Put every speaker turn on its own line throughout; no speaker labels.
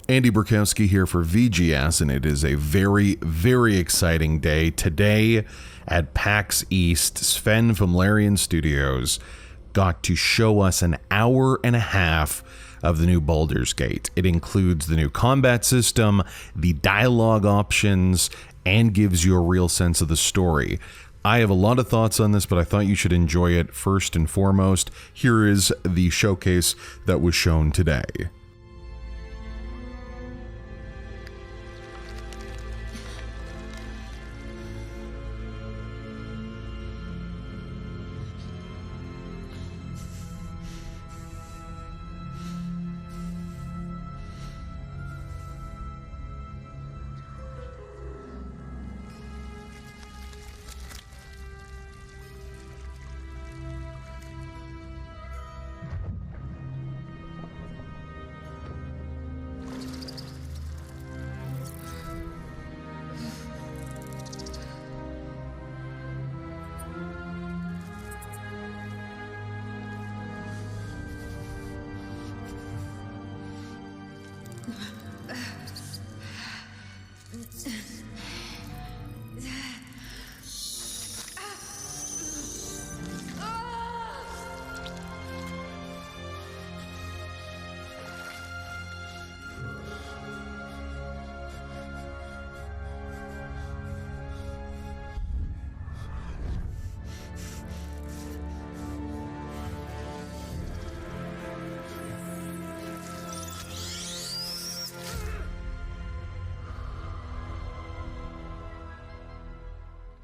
Andy Borkowski here for VGS, and it is a very, very exciting day. Today at PAX East, Sven from Larian Studios got to show us an hour and a half of the new Baldur's Gate. It includes the new combat system, the dialogue options, and gives you a real sense of the story. I have a lot of thoughts on this, but I thought you should enjoy it first and foremost. Here is the showcase that was shown today.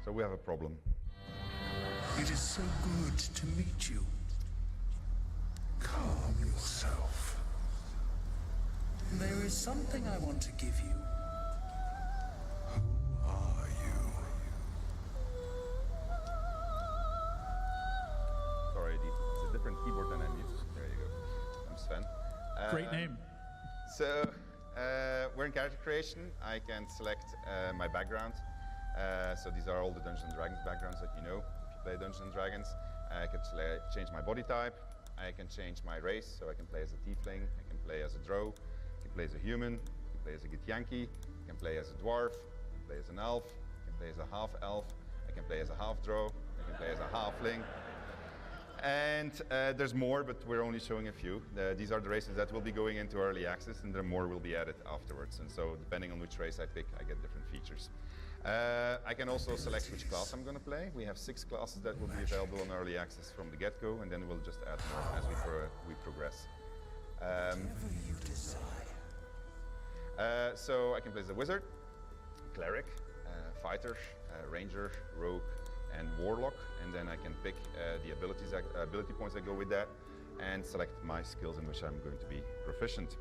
So we have a problem.
It is so good to meet you. Calm yourself. There is something I want to give you. Who are you?
Sorry, it's a different keyboard than I'm used to. There you go. I'm Sven.
Great name.
So we're in character creation. I can select my background. So these are all the Dungeons & Dragons backgrounds that you know if you play Dungeons & Dragons. I can change my body type. I can change my race, so I can play as a tiefling, I can play as a drow, I can play as a human, I can play as a githyanki, I can play as a dwarf, I can play as an elf, I can play as a half-elf, I can play as a half-drow, I can play as a halfling. And there's more, but we're only showing a few. These are the races that will be going into early access, and there more will be added afterwards. And so depending on which race I pick, I get different features. I can also select which class I'm going to play. We have 6 classes that will be available on early access from the get-go, and then we'll just add more as we progress. So I can play as a wizard, cleric, fighter, ranger, rogue, and warlock, and then I can pick the ability points that go with that, and select my skills in which I'm going to be proficient.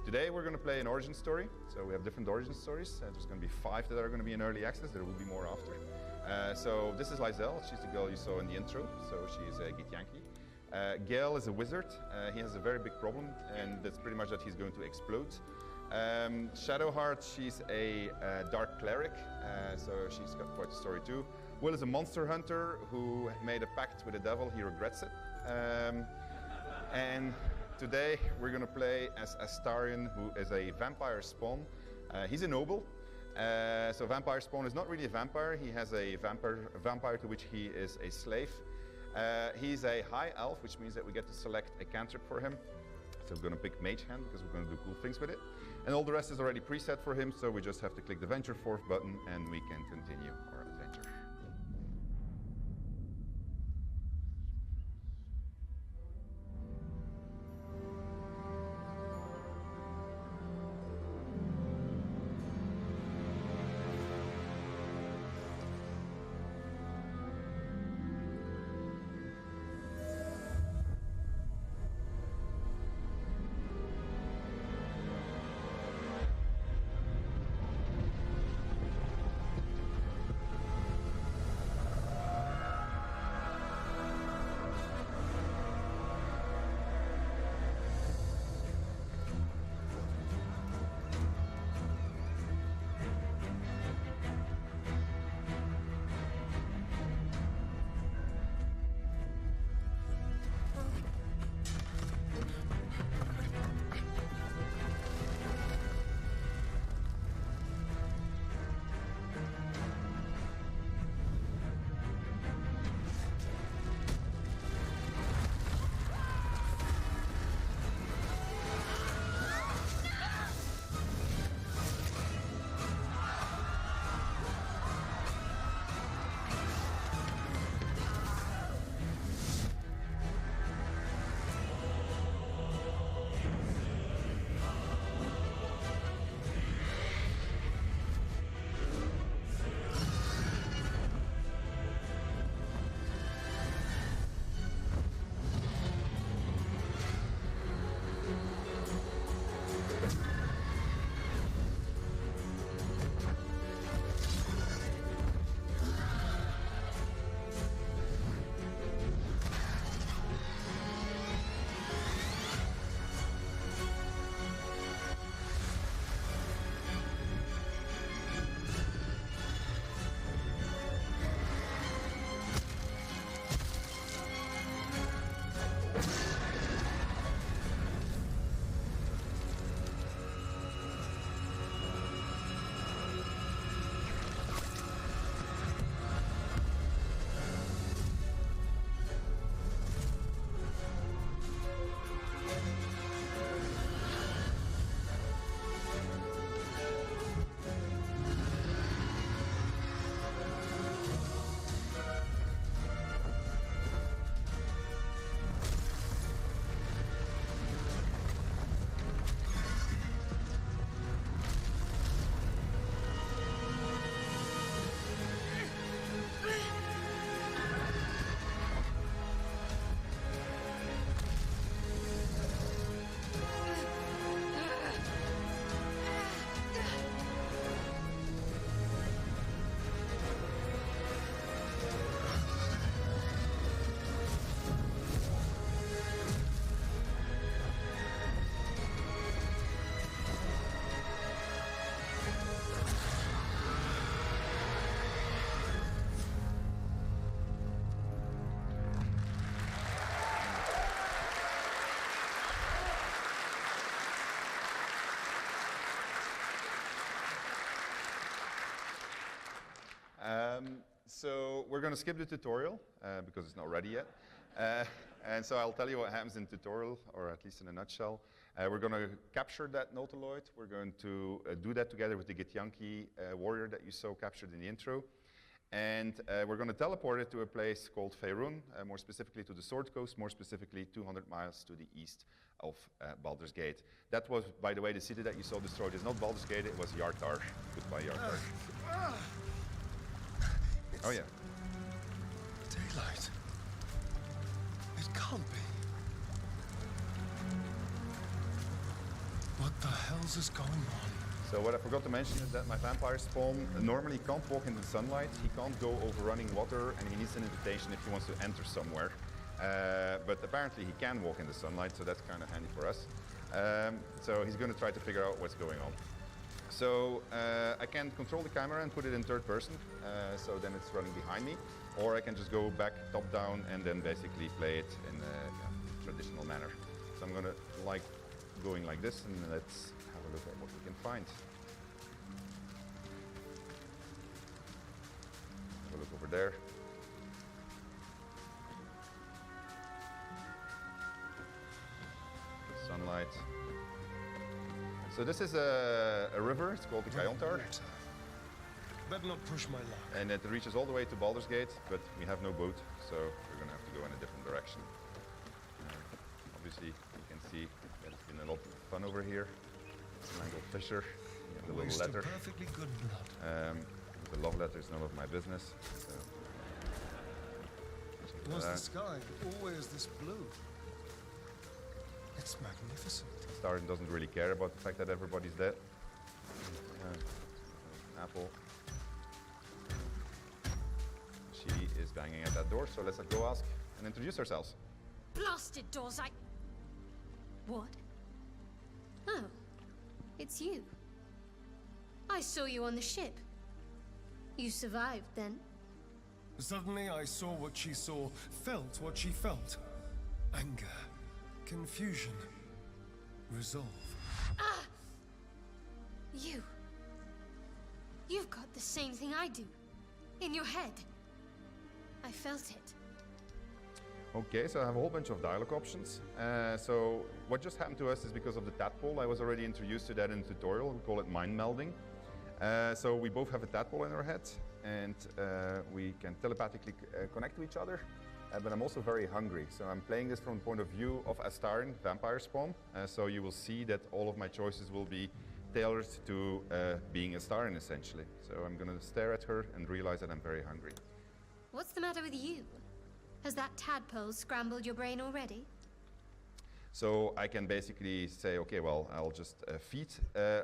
Today we're going to play an origin story, so we have different origin stories. There's going to be 5 that are going to be in early access. There will be more after. So this is Lizelle. She's the girl you saw in the intro, so she is a Githyanki. Gale is a wizard. He has a very big problem, and that's pretty much that he's going to explode. Shadowheart, she's a dark cleric, so she's got quite a story too. Will is a monster hunter who made a pact with the devil. He regrets it. And today we're going to play as Astarion, who is a vampire spawn. He's a noble. So vampire spawn is not really a vampire. He has a vampire to which he is a slave. He's a high elf, which means that we get to select a cantrip for him. So we're going to pick Mage Hand because we're going to do cool things with it. And all the rest is already preset for him, so we just have to click the Venture Forth button and we can continue our adventure. So we're going to skip the tutorial because it's not ready yet. And so I'll tell you what happens in tutorial, or at least in a nutshell. We're going to capture that Nautiloid. We're going to do that together with the Githyanki warrior that you saw captured in the intro. And we're going to teleport it to a place called Faerun, more specifically to the Sword Coast, more specifically 200 miles to the east of Baldur's Gate. That was, by the way, the city that you saw destroyed. It's not Baldur's Gate, it was Yartar. Goodbye, Yartar. Oh, yeah.
Daylight. It can't be. What the hell's is going on?
So what I forgot to mention is that my vampire spawn normally can't walk in the sunlight. He can't go over running water, and he needs an invitation if he wants to enter somewhere. But apparently he can walk in the sunlight, so that's kind of handy for us. So he's going to try to figure out what's going on. So I can control the camera and put it in third person, so then it's running behind me. Or I can just go back top down and then basically play it in a traditional manner. So I'm going to like going like this, and let's have a look at what we can find. Have a look over there. The sunlight. So this is a river, it's called the Kayontar.
Better not push my luck.
And it reaches all the way to Baldur's Gate, but we have no boat, so we're going to have to go in a different direction. Obviously, you can see that it's been a lot of fun over here. It's an angled fisher. You have the little letter.
Perfectly good blood.
The love letter is none of my business. So.
Was the sky always this blue? It's magnificent.
Starin doesn't really care about the fact that everybody's dead. Apple. She is banging at that door, so let's go ask and introduce ourselves.
Blasted doors, What? Oh, it's you. I saw you on the ship. You survived, then?
Suddenly I saw what she saw, felt what she felt. Anger, confusion, resolve.
Ah! You've got the same thing I do. In your head. I felt it.
Okay, so I have a whole bunch of dialogue options. So what just happened to us is because of the tadpole. I was already introduced to that in the tutorial. We call it Mind-Melding. So we both have a tadpole in our head, and we can telepathically connect to each other. But I'm also very hungry. So I'm playing this from the point of view of Astarion, vampire spawn. So you will see that all of my choices will be tailored to being Astarion, essentially. So I'm going to stare at her and realize that I'm very hungry.
What's the matter with you? Has that tadpole scrambled your brain already?
So I can basically say, okay, well, I'll just feed,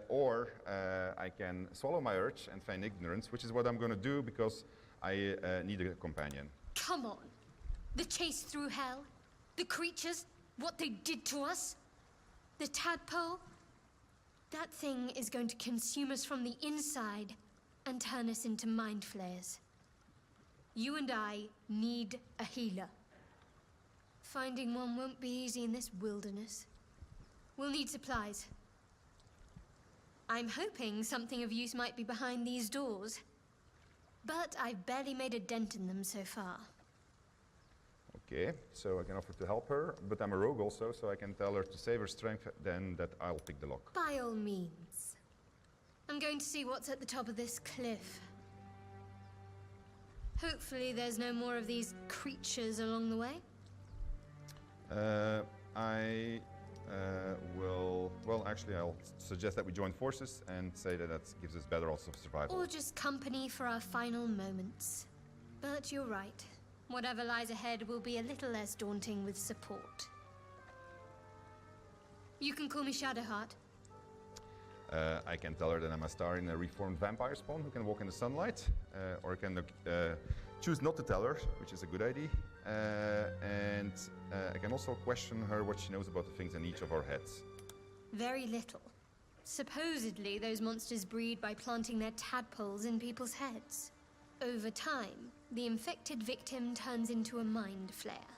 or I can swallow my urge and feign ignorance, which is what I'm going to do because I need a companion.
Come on. The chase through hell, the creatures, what they did to us, the tadpole. That thing is going to consume us from the inside and turn us into mind flayers. You and I need a healer. Finding one won't be easy in this wilderness. We'll need supplies. I'm hoping something of use might be behind these doors, but I've barely made a dent in them so far.
Okay, so I can offer to help her, but I'm a rogue also, so I can tell her to save her strength, then that I'll pick the lock.
By all means. I'm going to see what's at the top of this cliff. Hopefully there's no more of these creatures along the way.
I will... Well, actually, I'll suggest that we join forces and say that that gives us better odds of survival.
Or just company for our final moments. But you're right. Whatever lies ahead will be a little less daunting with support. You can call me Shadowheart.
I can tell her that I'm a star in a reformed vampire spawn who can walk in the sunlight, or I can choose not to tell her, which is a good idea. And I can also question her what she knows about the things in each of our heads.
Very little. Supposedly, those monsters breed by planting their tadpoles in people's heads. Over time, the infected victim turns into a mind flayer.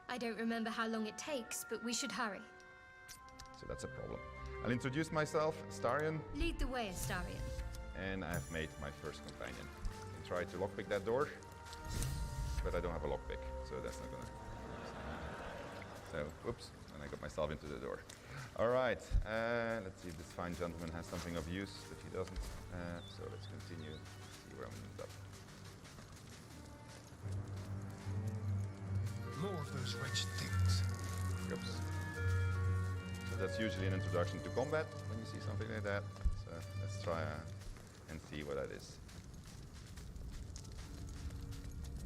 I don't remember how long it takes, but we should hurry.
So that's a problem. I'll introduce myself, Astarion.
Lead the way, Astarion.
And I've made my first companion. and try to lockpick that door. But I don't have a lockpick, so that's not gonna. So, oops, and I got myself into the door. All right, let's see if this fine gentleman has something of use, but he doesn't. So let's continue, see where I'm end up.
More of those wretched things.
Oops. So that's usually an introduction to combat when you see something like that. So let's try and see what that is.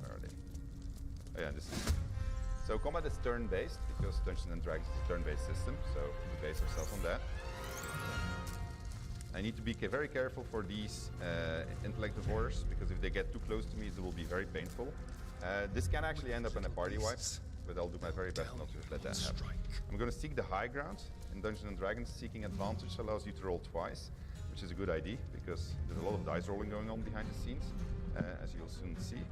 Where are they? Oh yeah, this is. So combat is turn-based because Dungeons and Dragons is a turn-based system, so we base ourselves on that. I need to be very careful for these intellect divorers because if they get too close to me, it will be very painful. This can actually end up in a party wipe, but I'll do my very best not to let that happen. I'm going to seek the high ground. In Dungeons and Dragons, seeking advantage allows you to roll twice, which is a good idea because there's a lot of dice rolling going on behind the scenes, as you'll soon see.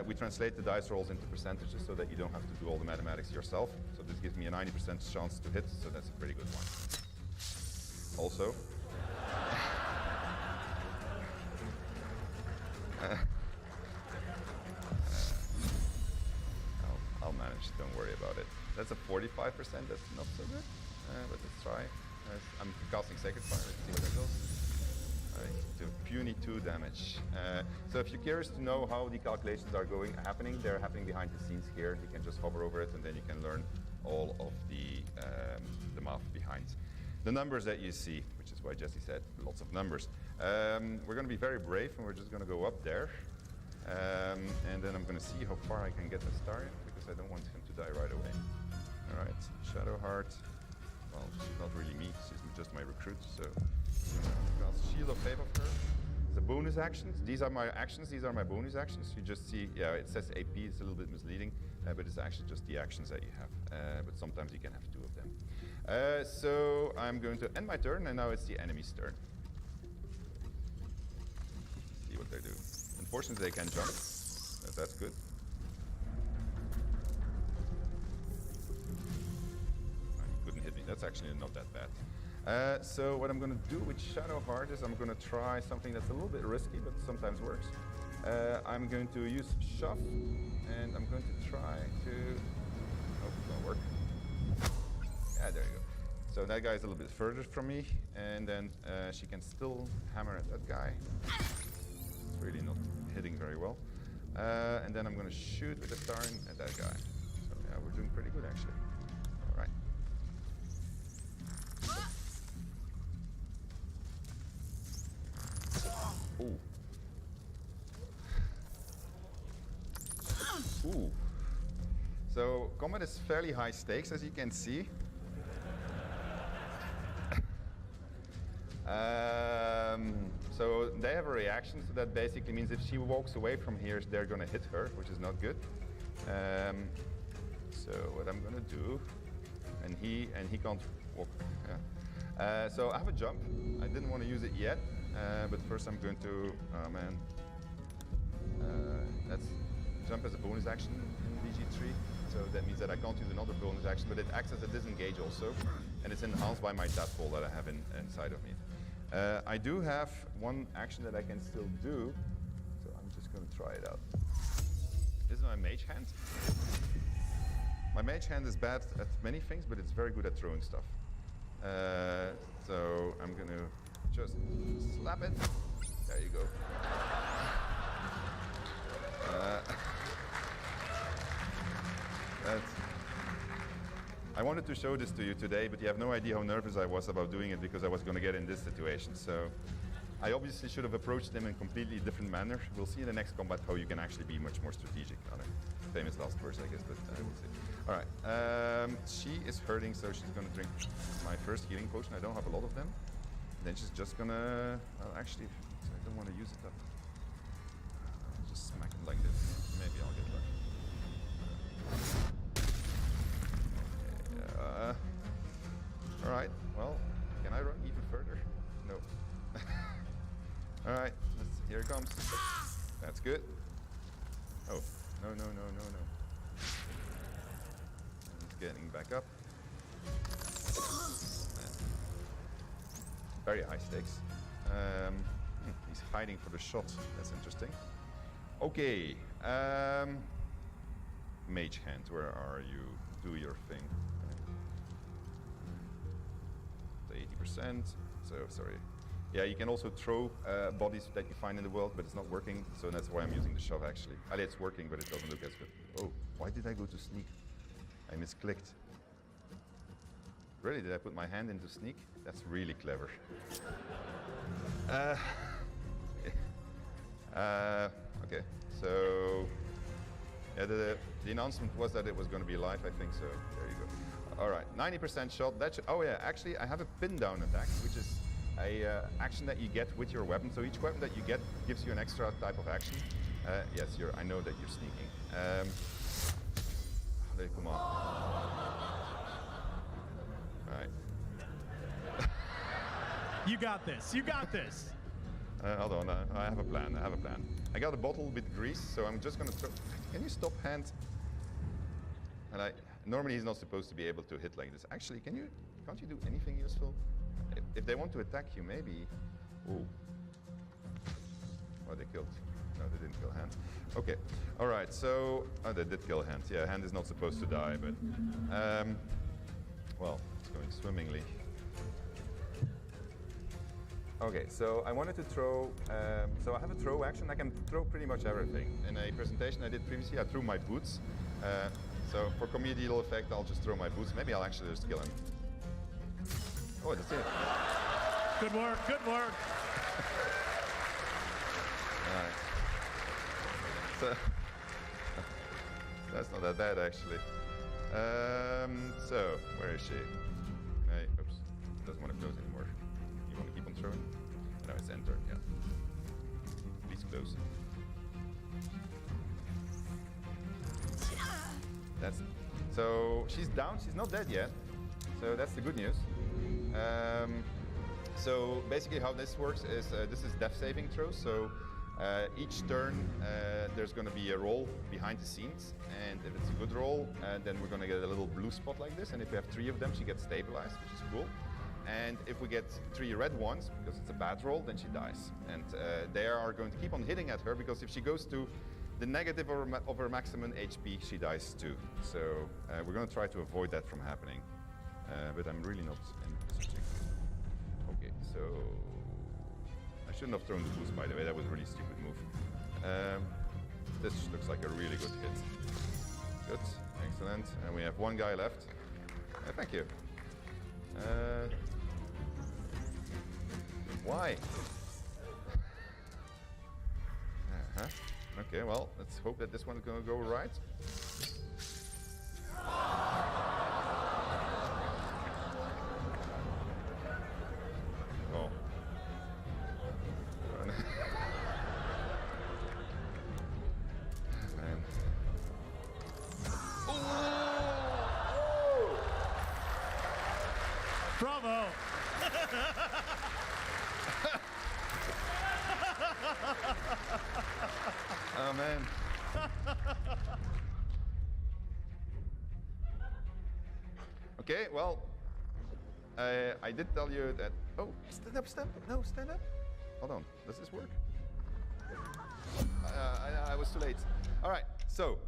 We translate the dice rolls into percentages so that you don't have to do all the mathematics yourself. So this gives me a 90% chance to hit, so that's a pretty good one. Also, I'll manage, don't worry about it. That's a 45%, that's not so good, but let's try. I'm casting Sacred Fire, let's see what that does. To puny 2 damage. So if you're curious to know how the calculations are happening, they're happening behind the scenes here. You can just hover over it and then you can learn all of the math behind the numbers that you see, which is why Jesse said lots of numbers. We're going to be very brave and we're just going to go up there. And then I'm going to see how far I can get the star in because I don't want him to die right away. All right, Shadowheart. Well, she's not really me, she's just my recruit, so I'm going to cast Shield of Faith of her. The bonus actions, these are my actions, these are my bonus actions. You just see, yeah, it says AP, it's a little bit misleading, but it's actually just the actions that you have. But sometimes you can have 2 of them. So I'm going to end my turn, and now it's the enemy's turn. See what they do. Unfortunately, they can jump, but that's good. Couldn't hit me. That's actually not that bad. So what I'm going to do with Shadowheart is I'm going to try something that's a little bit risky, but sometimes works. I'm going to use Shove, and I'm going to try to... Oh, it won't work. Yeah, there you go. So that guy is a little bit further from me, and then she can still hammer at that guy. It's really not hitting very well. And then I'm going to shoot with the star at that guy. So yeah, we're doing pretty good actually. All right. Ooh. Ooh. So combat is fairly high stakes, as you can see. So they have a reaction, so that basically means if she walks away from here, they're going to hit her, which is not good. So what I'm going to do, and he can't walk. Yeah. So I have a jump. I didn't want to use it yet, but first I'm going to. Oh man, that's jump as a bonus action in VG3. So that means that I can't use another bonus action, but it acts as a disengage also, and it's enhanced by my tadpole that I have inside of me. I do have one action that I can still do, so I'm just going to try it out. This is my mage hand. My mage hand is bad at many things, but it's very good at throwing stuff. So I'm going to just slap it. There you go. I wanted to show this to you today, but you have no idea how nervous I was about doing it because I was going to get in this situation. So I obviously should have approached them in a completely different manner. We'll see in the next combat how you can actually be much more strategic. Famous last words, I guess, but we'll see. All right, she is hurting, so she's going to drink my first healing potion. I don't have a lot of them. Then she's just going to, well, actually, I don't want to use it up. I'll just smack it like this. Maybe I'll get lucky. All right, well, can I run even further? No. All right, here it comes. That's good. Oh, no. He's getting back up. Very high stakes. He's hiding for the shot. That's interesting. Okay. Mage hand, where are you? Do your thing. The 80%. So sorry. Yeah, you can also throw bodies that you find in the world, but it's not working. So that's why I'm using the shove actually. It's working, but it doesn't look as good. Oh, why did I go to sneak? I misclicked. Really, did I put my hand into sneak? That's really clever. Okay, so yeah, the announcement was that it was going to be live, I think, so there you go. All right, 90% shot. That should, oh yeah, actually I have a pin down attack, which is a action that you get with your weapon. So each weapon that you get gives you an extra type of action. Yes, I know that you're sneaking. Come on. All right.
You got this. You got this.
Hold on, I have a plan. I got a bottle with grease, so I'm just gonna throw. Can you stop hand? And normally he's not supposed to be able to hit like this. Actually, can't you do anything useful? If they want to attack you, maybe. Oh. Oh, they killed. No, they didn't kill hand. Okay. All right. So they did kill hand. Yeah, hand is not supposed to die, but well, it's going swimmingly. Okay, so I wanted to throw, so I have a throw action. I can throw pretty much everything. In a presentation I did previously, I threw my boots. So for comedial effect, I'll just throw my boots. Maybe I'll actually just kill him. Oh, that's it.
Good work, good work.
All right. So, that's not that bad, actually. So, where is she? Hey, oops, doesn't want to close anymore. You want to keep on throwing? No, it's enter, yeah. Please close. So she's down, she's not dead yet. So that's the good news. So basically how this works is, this is death saving throws. So each turn there's going to be a roll behind the scenes, and if it's a good roll, then we're going to get a little blue spot like this, and if we have 3 of them, she gets stabilized, which is cool. And if we get 3 red ones, because it's a bad roll, then she dies. And they are going to keep on hitting at her, because if she goes to the negative of her maximum HP, she dies too. So we're going to try to avoid that from happening. But I'm really not in position. Okay, so I shouldn't have thrown the boost, by the way. That was a really stupid move. This looks like a really good hit. Good, excellent. And we have 1 guy left. Thank you. Why? Okay, well, let's hope that this one's gonna go right. Oh. Man.
Bravo.
Oh man. Okay, well, I did tell you that. Oh, stand up, stand up. No, stand up. Hold on, does this work? I was too late. All right, so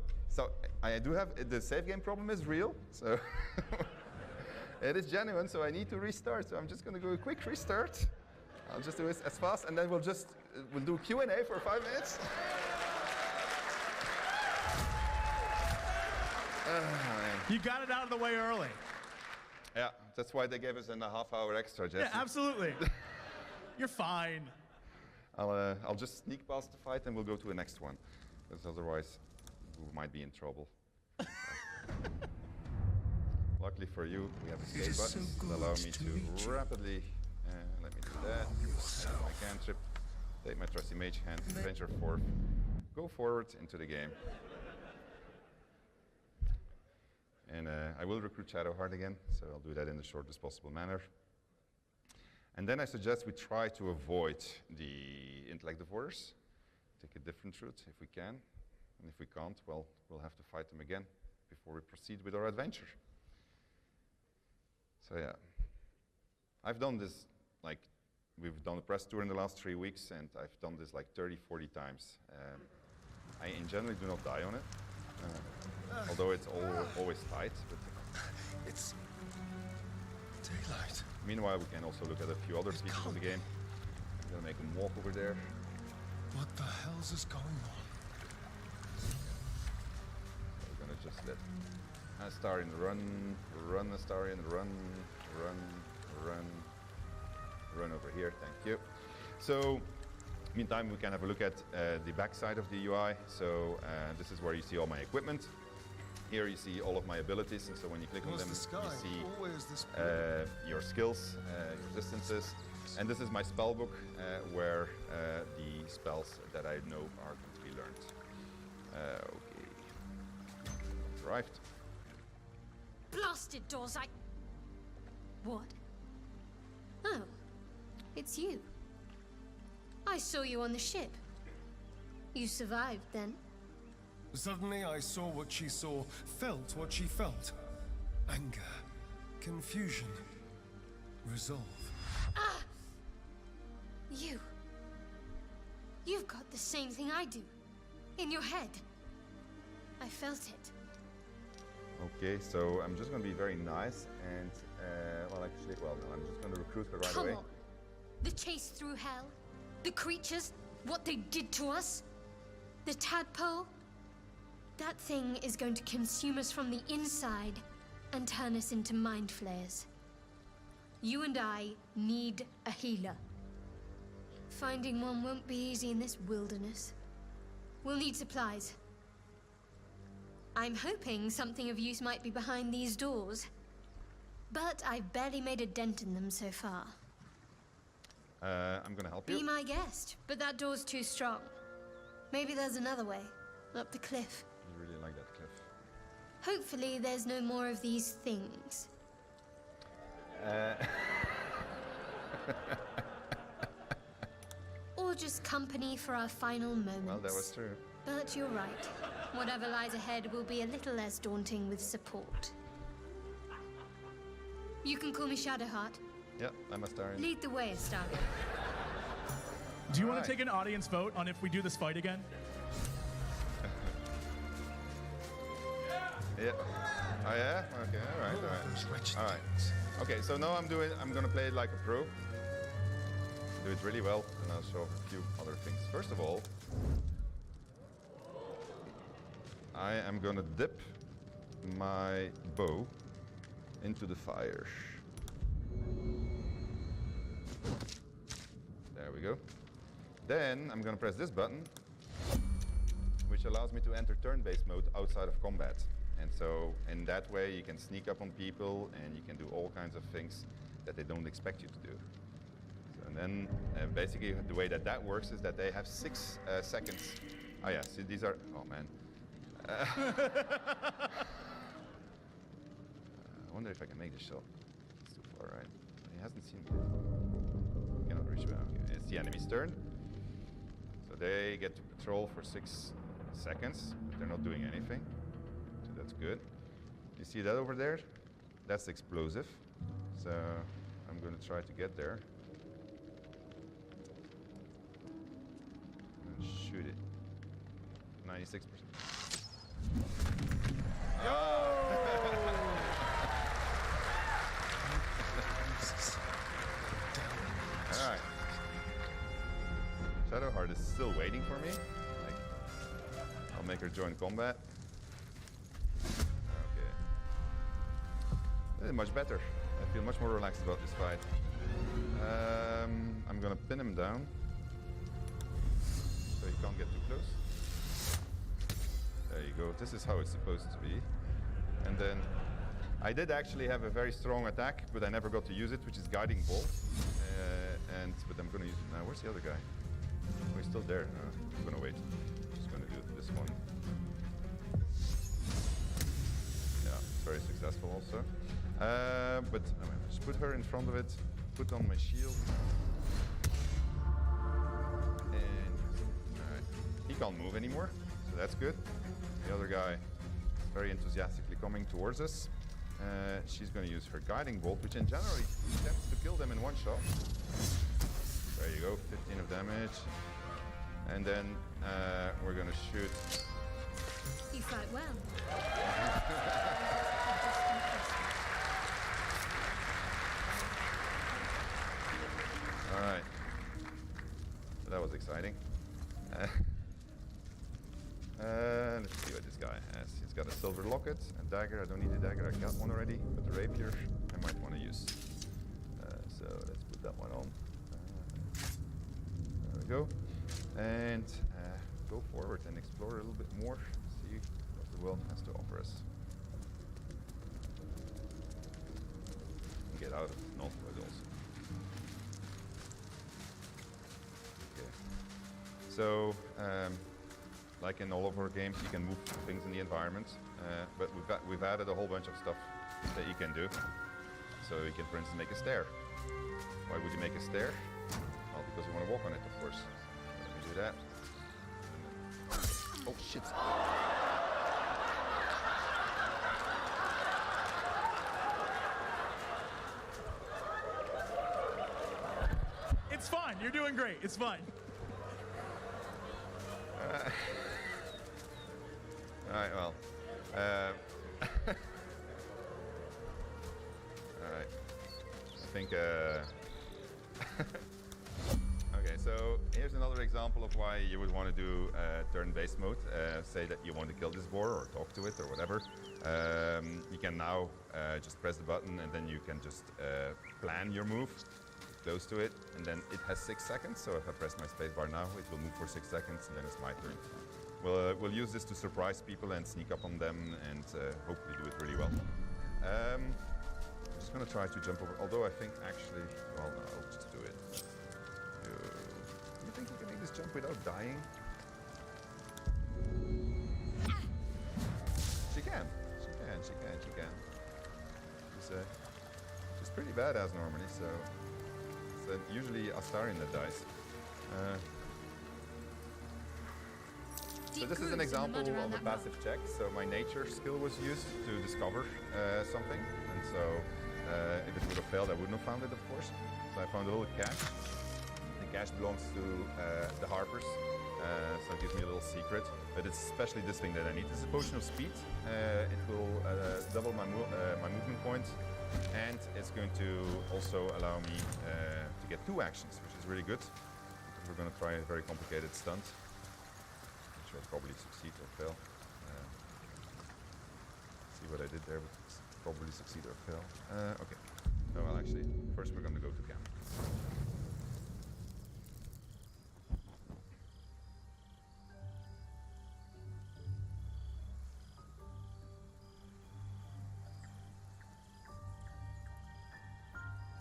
I do have, the save game problem is real, so it is genuine, so I need to restart. So I'm just gonna go a quick restart. I'll just do it as fast, and then we'll do Q&A for 5 minutes.
You got it out of the way early.
Yeah, that's why they gave us a half-hour extra, Jesse.
Yeah, absolutely. You're fine.
I'll just sneak past the fight, and we'll go to the next one, because otherwise we might be in trouble. Luckily for you, we have escape buttons that allow me to rapidly. Let me do that. Add my cantrip. Take my trusty mage hand. Venture forth. Go forward into the game. And I will recruit Shadowheart again, so I'll do that in the shortest possible manner. And then I suggest we try to avoid the intellect divorce. Take a different route if we can. And if we can't, well, we'll have to fight them again before we proceed with our adventure. So yeah, I've done this, like, we've done a press tour in the last 3 weeks, and I've done this like 30, 40 times. I in general do not die on it, although it's always tight. But
It's daylight.
meanwhile, we can also look at a few other features of the game. I'm gonna make him walk over there.
What the hell's is going on?
We're gonna just let Astarion run Astarion, run over here. Thank you. So, meantime, we can have a look at the back side of the UI. So this is where you see all my equipment. Here you see all of my abilities, and so when you click on them, you see your skills, your distances. And this is my spell book, where the spells that I know are going to be learned. Okay. Arrived.
Blasted doors, What? Oh, it's you. I saw you on the ship. You survived, then?
Suddenly I saw what she saw, felt what she felt. Anger, confusion, resolve.
Ah! You've got the same thing I do. In your head. I felt it.
Okay, so I'm just going to be very nice and, no, I'm just going to recruit her right
Come
away.
on. The chase through hell. The creatures. What they did to us. The tadpole. That thing is going to consume us from the inside and turn us into mind flayers. You and I need a healer. Finding one won't be easy in this wilderness. We'll need supplies. I'm hoping something of use might be behind these doors. But I've barely made a dent in them so far.
I'm gonna help you.
Be my guest, but that door's too strong. Maybe there's another way, up the cliff.
You really like that cliff.
Hopefully there's no more of these things. Or just company for our final moments.
Well, that was true.
But you're right. Whatever lies ahead will be a little less daunting with support. You can call me Shadowheart.
Yeah, I'm Astarion.
Lead the way, Astarion.
Do you want
Alright.
to take an audience vote on if we do this fight again?
Yeah. Oh yeah? Okay, alright. Okay, so now I'm gonna play it like a pro. Do it really well, and I'll show a few other things. First of all, I am gonna dip my bow into the fire. There we go. Then I'm gonna press this button, which allows me to enter turn-based mode outside of combat. And so in that way you can sneak up on people and you can do all kinds of things that they don't expect you to do. So, and then basically the way that works is that they have 6 seconds. Oh yeah, see these are, oh man. I wonder if I can make this shot. It's too far, right? He hasn't seen me yet. Cannot reach me. Okay, it's the enemy's turn. So they get to patrol for 6 seconds, but they're not doing anything. So that's good. You see that over there? That's explosive. So I'm going to try to get there. And shoot it. 96%. Alright. Shadowheart is still waiting for me. Like, I'll make her join combat. Okay. This is much better. I feel much more relaxed about this fight. I'm gonna pin him down. So he can't get too close. There you go. This is how it's supposed to be. And then I did actually have a very strong attack, but I never got to use it, which is Guiding Bolt. But I'm going to use it now. Where's the other guy? Oh, he's still there. I'm going to wait. I'm just going to do this one. Yeah, very successful also. But just put her in front of it. Put on my shield. And alright. He can't move anymore, so that's good. The other guy is very enthusiastically coming towards us. She's going to use her Guiding Bolt, which in general tends to kill them in one shot. There you go, 15 of damage. and then we're gonna shoot.
You fight well.
All right. So that was exciting. Let's see what this guy has. He's got a silver locket, a dagger. I don't need a dagger. I got one already. But the rapier, I might want to use. So let's put that one on. There we go. And go forward and explore a little bit more. See what the world has to offer us. And get out of Northwood also. Okay. So, like in all of our games, you can move things in the environment, but we've added a whole bunch of stuff that you can do. So you can, for instance, make a stair. Why would you make a stair? Well, because you want to walk on it, of course. Let me do that. Oh shit!
It's fine. You're doing great. It's fine.
All right, well. All right. I think. Okay, so here's another example of why you would want to do turn-based mode. Say that you want to kill this boar or talk to it or whatever. You can now just press the button and then you can just plan your move, close to it, and then it has 6 seconds. So if I press my spacebar now, it will move for 6 seconds, and then it's my turn. We'll use this to surprise people and sneak up on them and hopefully do it really well. I'm just going to try to jump over, although I think actually, well, no, I'll just do it. You think you can make this jump without dying? She can. She's pretty badass normally, so it's usually Astarion that dies. So this is an example of a passive check. So my nature skill was used to discover something, and so if it would have failed, I wouldn't have found it, of course. So I found a little cache. The cache belongs to the harpers, so it gives me a little secret. But it's especially this thing that I need. This is a potion of speed. It will double my movement point, and it's going to also allow me to get 2 actions, which is really good. Because we're going to try a very complicated stunt. Which will probably succeed or fail. See what I did there, but probably succeed or fail. Okay. Oh, well, actually, first we're going to go to camp.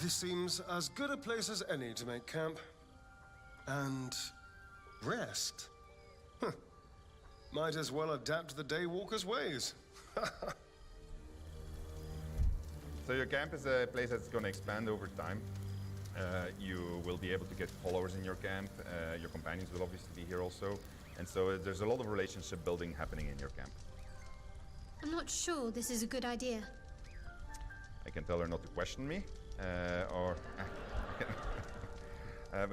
This seems as good a place as any to make camp. And rest. Huh. Might as well adapt to the Daywalker's ways.
So your camp is a place that's going to expand over time. You will be able to get followers in your camp. Your companions will obviously be here also. And so there's a lot of relationship building happening in your camp.
I'm not sure this is a good idea.
I can tell her not to question me, but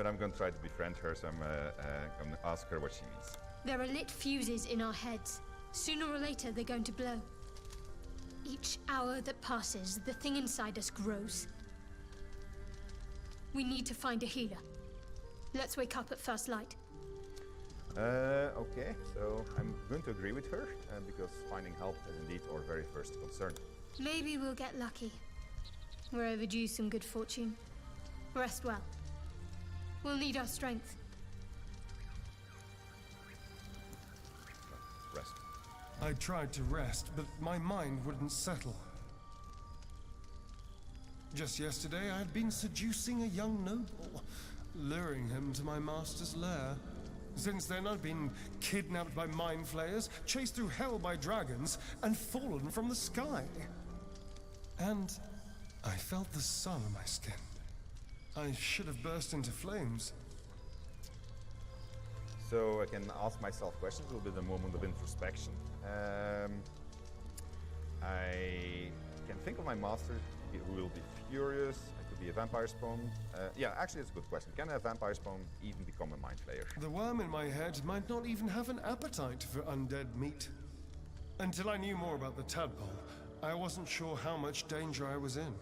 I'm going to try to befriend her, so I'm going to ask her what she means.
There are lit fuses in our heads. Sooner or later, they're going to blow. Each hour that passes, the thing inside us grows. We need to find a healer. Let's wake up at first light.
Okay, so I'm going to agree with her, because finding help is indeed our very first concern.
Maybe we'll get lucky. We're overdue some good fortune. Rest well. We'll need our strength.
Rest.
I tried to rest, but my mind wouldn't settle. Just yesterday, I had been seducing a young noble, luring him to my master's lair. Since then, I've been kidnapped by mind flayers, chased through hell by dragons, and fallen from the sky. And I felt the sun on my skin. I should have burst into flames.
So I can ask myself questions, a little bit of a moment of introspection. I can think of my master, who will be furious. I could could be a vampire spawn. Yeah, actually, it's a good question. Can a vampire spawn even become a mind flayer?
The worm in my head might not even have an appetite for undead meat. Until I knew more about the tadpole, I wasn't sure how much danger I was in.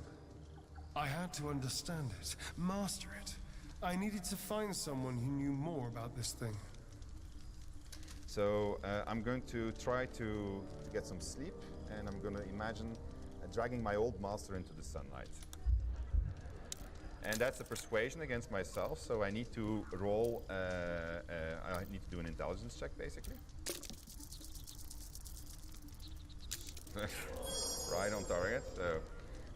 I had to understand it, master it. I needed to find someone who knew more about this thing.
So I'm going to try to get some sleep, and I'm going to imagine dragging my old master into the sunlight. And that's a persuasion against myself, so I need to roll, I need to do an intelligence check, basically. Right on target.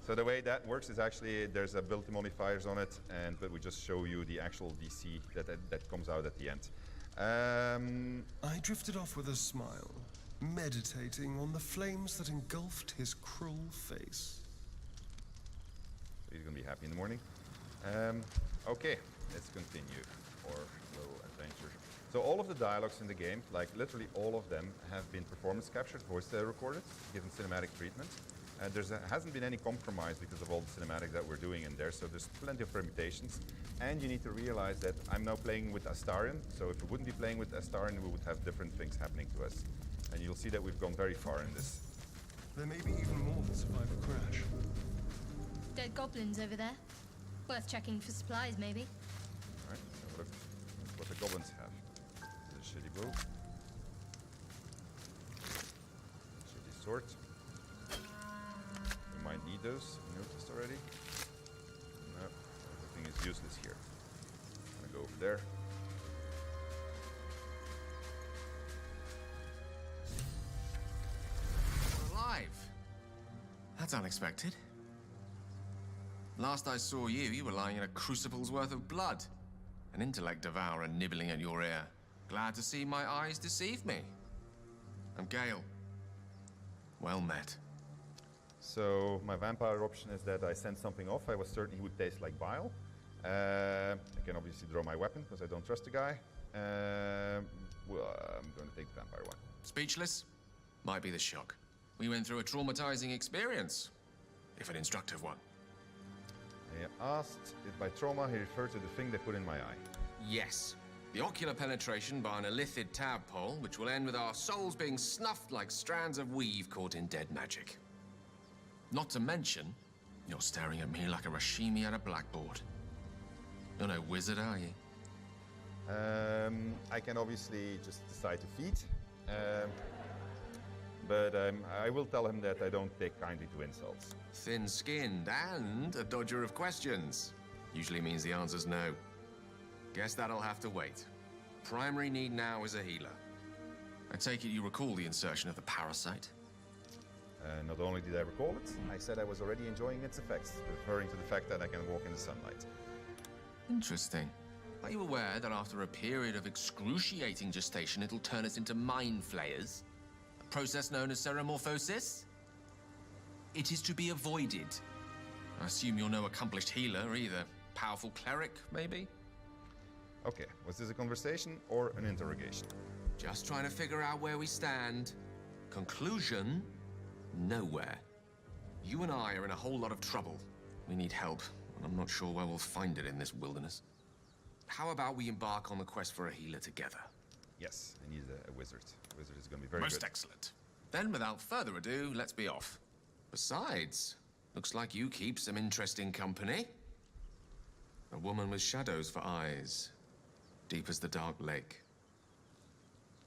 So the way that works is actually there's ability modifiers on it, but we just show you the actual DC that comes out at the end.
I drifted off with a smile, meditating on the flames that engulfed his cruel face.
He's gonna be happy in the morning. Okay, let's continue our little adventure. So all of the dialogues in the game, like literally all of them, have been performance captured, voice recorded, given cinematic treatment. There hasn't been any compromise because of all the cinematic that we're doing in there, so there's plenty of permutations. And you need to realize that I'm now playing with Astarion, so if we wouldn't be playing with Astarion, we would have different things happening to us. And you'll see that we've gone very far in this.
There may be even more that survive a crash.
Dead goblins over there. Worth checking for supplies, maybe.
All right, so look what the goblins have. This is a shitty bow. Shitty sword. We might need those, you noticed already. No, everything is useless here. I'm gonna go over there.
Alive! That's unexpected. Last I saw you, you were lying in a crucible's worth of blood. An intellect devourer nibbling at your ear. Glad to see my eyes deceive me. I'm Gale. Well met.
So my vampire option is that I send something off. I was certain he would taste like bile. I can obviously draw my weapon because I don't trust the guy. Well, I'm going to take the vampire one.
Speechless? Might be the shock. We went through a traumatizing experience, if an instructive one.
I asked if by trauma he referred to the thing they put in my eye.
Yes. The ocular penetration by an illithid tadpole, which will end with our souls being snuffed like strands of weave caught in dead magic. Not to mention, you're staring at me like a Rashimi at a blackboard. You're no wizard, are you?
I can obviously just decide to feed. But I will tell him that I don't take kindly to insults.
Thin-skinned and a dodger of questions. Usually means the answer's no. Guess that'll have to wait. Primary need now is a healer. I take it you recall the insertion of the parasite?
Not only did I recall it, I said I was already enjoying its effects, referring to the fact that I can walk in the sunlight.
Interesting. Are you aware that after a period of excruciating gestation, it'll turn us into mind flayers? A process known as ceremorphosis? It is to be avoided. I assume you're no accomplished healer either. Powerful cleric, maybe?
Okay, was this a conversation or an interrogation?
Just trying to figure out where we stand. Conclusion, nowhere. You and I are in a whole lot of trouble. We need help, and I'm not sure where we'll find it in this wilderness. How about we embark on the quest for a healer together?
Yes, I need a wizard. A wizard is going to be very
Most
good.
excellent. Then, without further ado, let's be off. Besides, looks like you keep some interesting company. A woman with shadows for eyes, deep as the dark lake.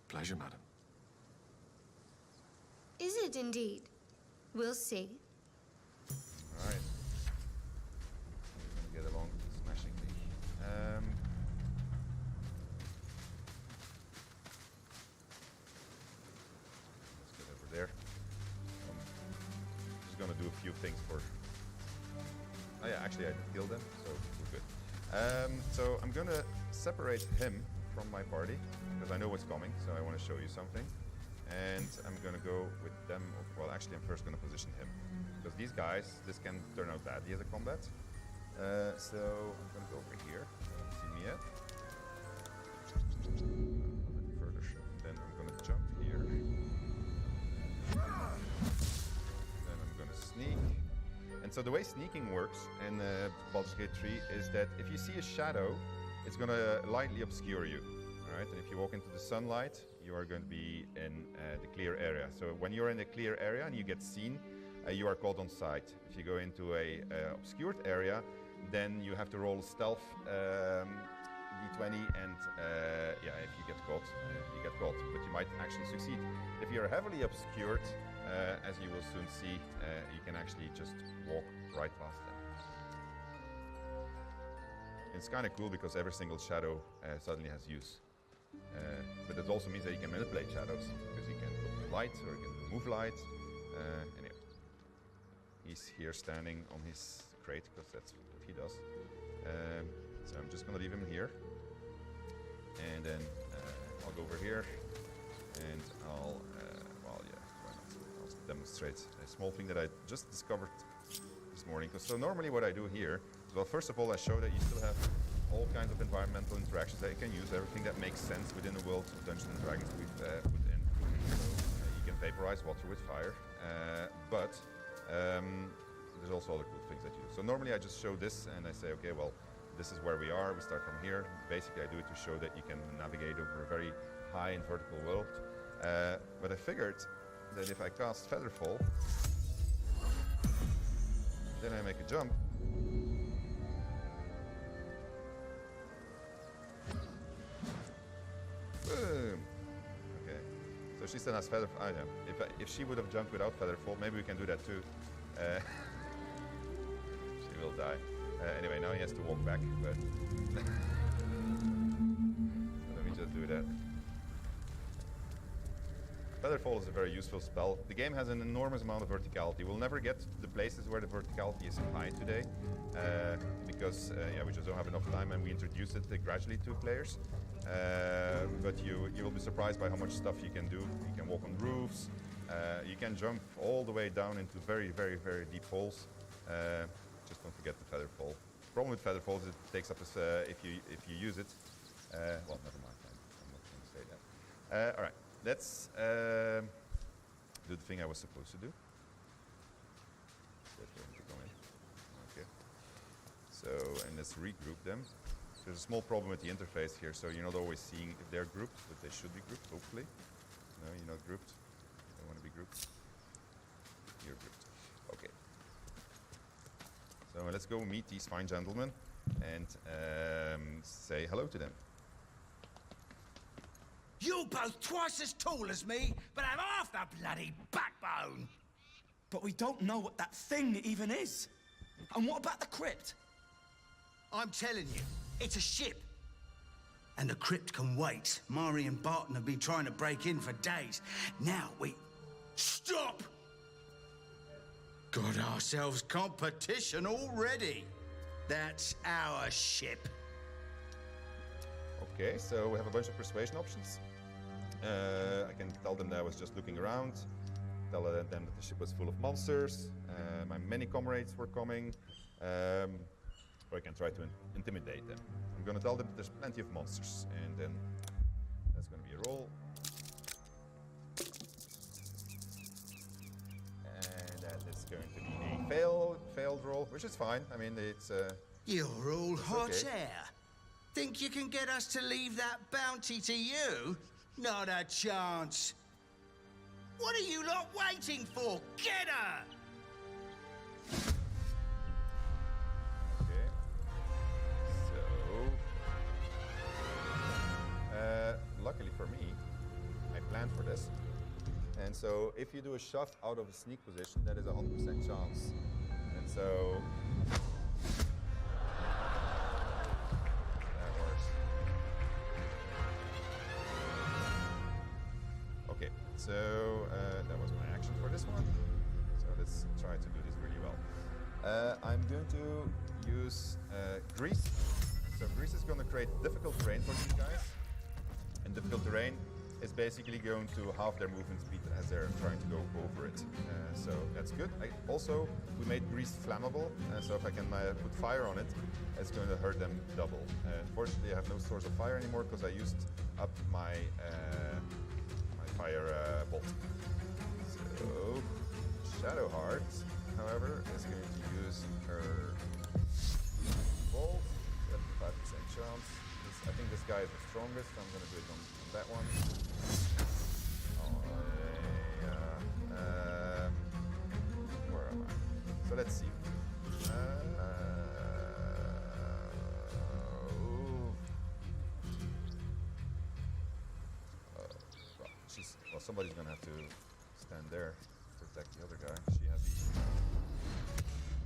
Pleasure, madam.
Is it indeed? We'll see.
All right. We're going to get along smashingly. Let's get over there. Just going to do a few things for... Oh yeah, actually I did kill them, so we're good. So I'm going to separate him from my party, because I know what's coming, so I want to show you something. And I'm going to go with them, well actually I'm first going to position him. Because these guys, this can turn out badly as a combat. So I'm going to go over here, you haven't seen me yet. A bit further, then I'm going to jump here. Then I'm going to sneak. And And so the way sneaking works in Baldur's Gate 3 is that if you see a shadow, it's going to lightly obscure you. All right? And if you walk into the sunlight, you are going to be in the clear area. So when you're in the clear area and you get seen, you are caught on sight. If you go into a obscured area, then you have to roll a stealth d20, and yeah, if you get caught, you get caught. But you might actually succeed. If you're heavily obscured, as you will soon see, you can actually just walk right past them. It's kind of cool because every single shadow suddenly has use. But it also means that you can manipulate shadows, because you can put light or you can remove light. Anyway, he's here standing on his crate because that's what he does. So I'm just going to leave him here. And then I'll go over here and I'll, well, yeah, why not? I'll demonstrate a small thing that I just discovered this morning. So normally what I do here is, well, first of all, I show that you still have all kinds of environmental interactions that you can use, everything that makes sense within the world of Dungeons & Dragons we've put in. So you can vaporize water with fire, but there's also other cool things that you do. So normally I just show this and I say, okay, well, this is where we are, we start from here. Basically I do it to show that you can navigate over a very high and vertical world. But I figured that if I cast Featherfall, then I make a jump. Boom. Okay. So she still has Featherfall. I know. If she would have jumped without Featherfall, maybe we can do that too. She will die. Anyway, now he has to walk back, but let me just do that. Featherfall is a very useful spell. The game has an enormous amount of verticality. We'll never get to the places where the verticality is high today, because yeah, we just don't have enough time, and we introduced it gradually to players. But you will be surprised by how much stuff you can do. You can walk on roofs. You can jump all the way down into very, very, very deep holes. Just don't forget the Featherfall. The problem with Featherfall is it takes up if you use it. Well, never mind. I'm not going to say that. All right, let's do the thing I was supposed to do. That's going to go in. Okay. So, and let's regroup them. There's a small problem with the interface here, so you're not always seeing if they're grouped, but they should be grouped, hopefully. No, you're not grouped. You don't want to be grouped. You're grouped. Okay. So let's go meet these fine gentlemen and say hello to them.
You're both twice as tall as me, but have half the bloody backbone.
But we don't know what that thing even is. And what about the crypt?
I'm telling you, it's a ship. And the crypt can wait. Mari and Barton have been trying to break in for days. Now we... Stop! Got ourselves competition already. That's our ship.
Okay, so we have a bunch of persuasion options. I can tell them that I was just looking around, tell them that the ship was full of monsters, my many comrades were coming, or I can try to intimidate them. I'm going to tell them that there's plenty of monsters, and then that's going to be a roll. And that is going to be a failed roll, which is fine. I mean, it's...
You're all hot
okay.
air. Think you can get us to leave that bounty to you? Not a chance. What are you lot waiting for? Get her!
Okay. So... luckily for me, I planned for this. And so if you do a shove out of a sneak position, that is a 100% chance. And so... that works. Okay, so that was my action for this one. So let's try to do this really well. I'm going to use grease. So grease is going to create difficult terrain for these guys. And difficult terrain is basically going to halve their movement speed as they're trying to go over it. So that's good. We made grease flammable, so if I can put fire on it, it's going to hurt them double. Unfortunately, I have no source of fire anymore because I used up my my fire bolt. So Shadowheart, however, is going to use is the strongest, so I'm gonna do it on that one. Where am I? So let's see. Well, somebody's gonna have to stand there to protect the other guy. She has the.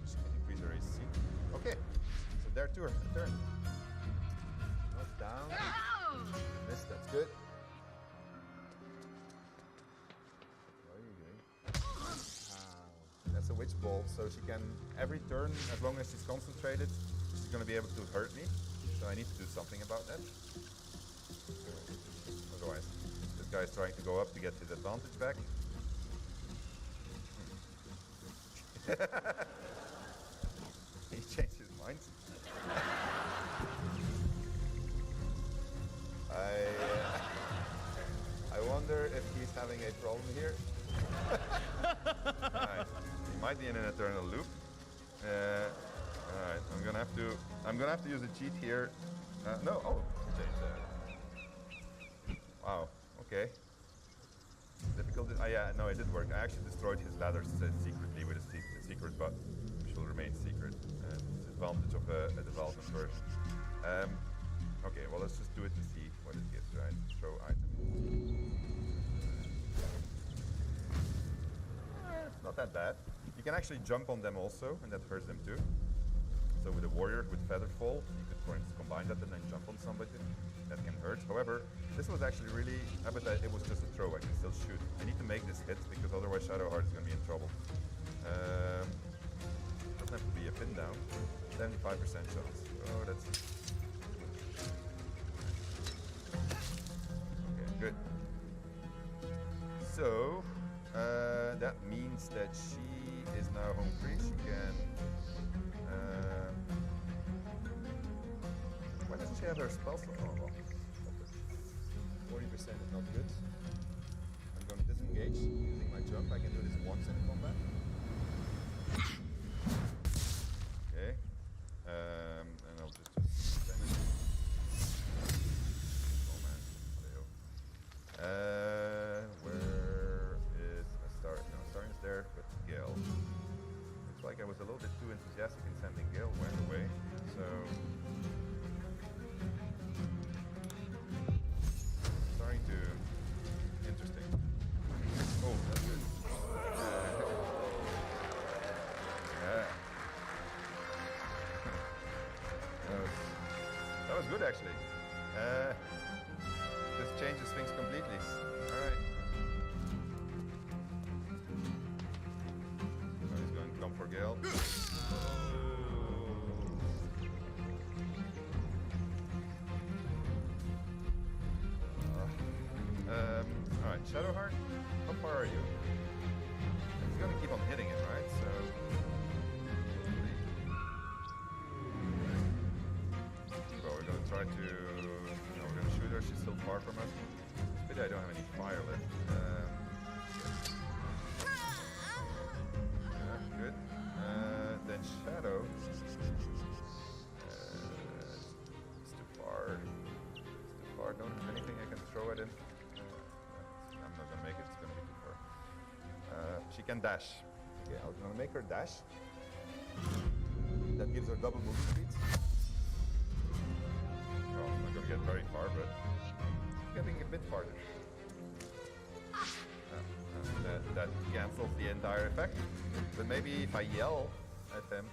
She can increase her AC. Okay, so their turn. Not down. Missed. That's good. What are you doing? That's a witch bolt, so she can every turn, as long as she's concentrated, she's gonna be able to hurt me. So I need to do something about that. Otherwise. This guy is trying to go up to get his advantage back. He changed his mind. I wonder if he's having a problem here. Right. He might be in an eternal loop. Alright, I'm gonna have to use a cheat here. No, oh, change that. Wow. Okay. Difficult. Yeah, no, it did work. I actually destroyed his ladder secretly with a secret, but which will remain secret. It's the advantage of a development version. Okay, well, let's just do it to see what it gives, right? Throw item. It's not that bad. You can actually jump on them also, and that hurts them too. So with a warrior with feather fall, you could, for instance, combine that and then jump on somebody. That can hurt. However, this was actually really, but it was just a throw. I can still shoot. I need to make this hit because otherwise Shadowheart is going to be in trouble. Doesn't have to be a pin down. 75% chance. Oh, that's okay. Good. So that means that she is now home free. She can. Why doesn't she have her spell slot? Oh, well. 40% is not good. I'm going to disengage using my jump. I can do this once in combat. Okay. And I'll just damage. Oh man. Where is Astar? No, Astar is there, but Gale. Looks like I was a little bit too enthusiastic in sending Gale right away. So. Interesting. Oh, that's good. Yeah. That was good, actually. This changes things completely. All right. So he's going to come for Gale. Alright, Shadowheart, how far are you? He's gonna keep on hitting it, right? So. Well, we're gonna try to. No, we're gonna shoot her, she's still far from us. Pity I don't have any fire left. Yeah, good. Then Shadow. It's too far. It's too far. Don't have anything I can throw at him. I'm not gonna make it, it's gonna be too far. She can dash. Okay, I'm gonna make her dash. That gives her double move speed. Well, I'm not gonna get very far, but getting a bit farther. That cancels the entire effect. But maybe if I yell at them,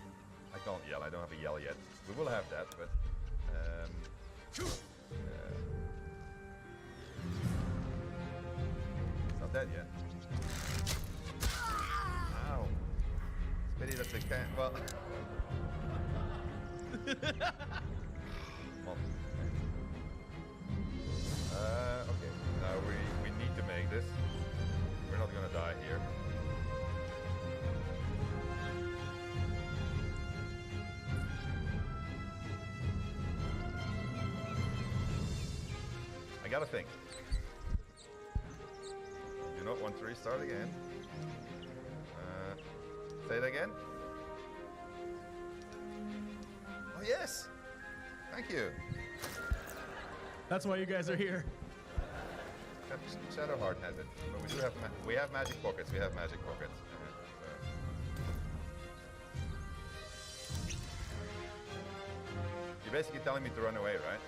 I can't yell, I don't have a yell yet. We will have that, but it's not dead yet. Ow. It's pity that they can't. Well. Come on. Okay. Now we need to make this. We're not gonna die here. I gotta think. Do not want to restart again. Say it again. Oh yes! Thank you.
That's why you guys are here.
Shadowheart has it, but we have magic pockets. We have magic pockets. You're basically telling me to run away, right?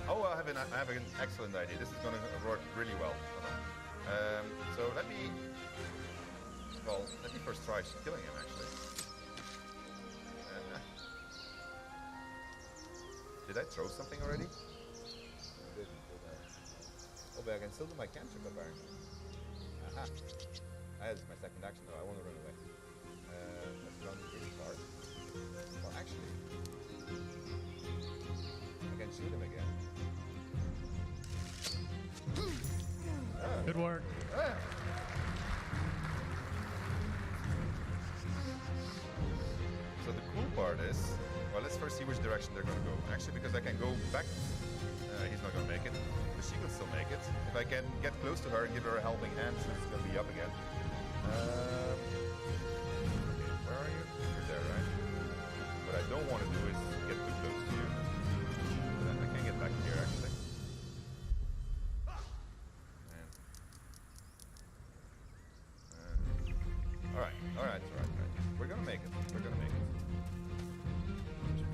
Oh, I have an excellent idea. This is going to work really well. So let me first try killing him, actually. Did I throw something already? Oh, but I can still do my cantrip, apparently. Aha. That is my second action, though. I want to run away. Let's run really far. Well, actually, I can shoot him again.
Good work.
So the cool part is, well, let's first see which direction they're going to go. Actually, because I can go back, he's not going to make it, but she will still make it. If I can get close to her and give her a helping hand, so it's going to be up again. Okay, where are you? You're there, right? What I don't want to do is get too close to you. But then I can get back here, actually. All right. We're gonna make it.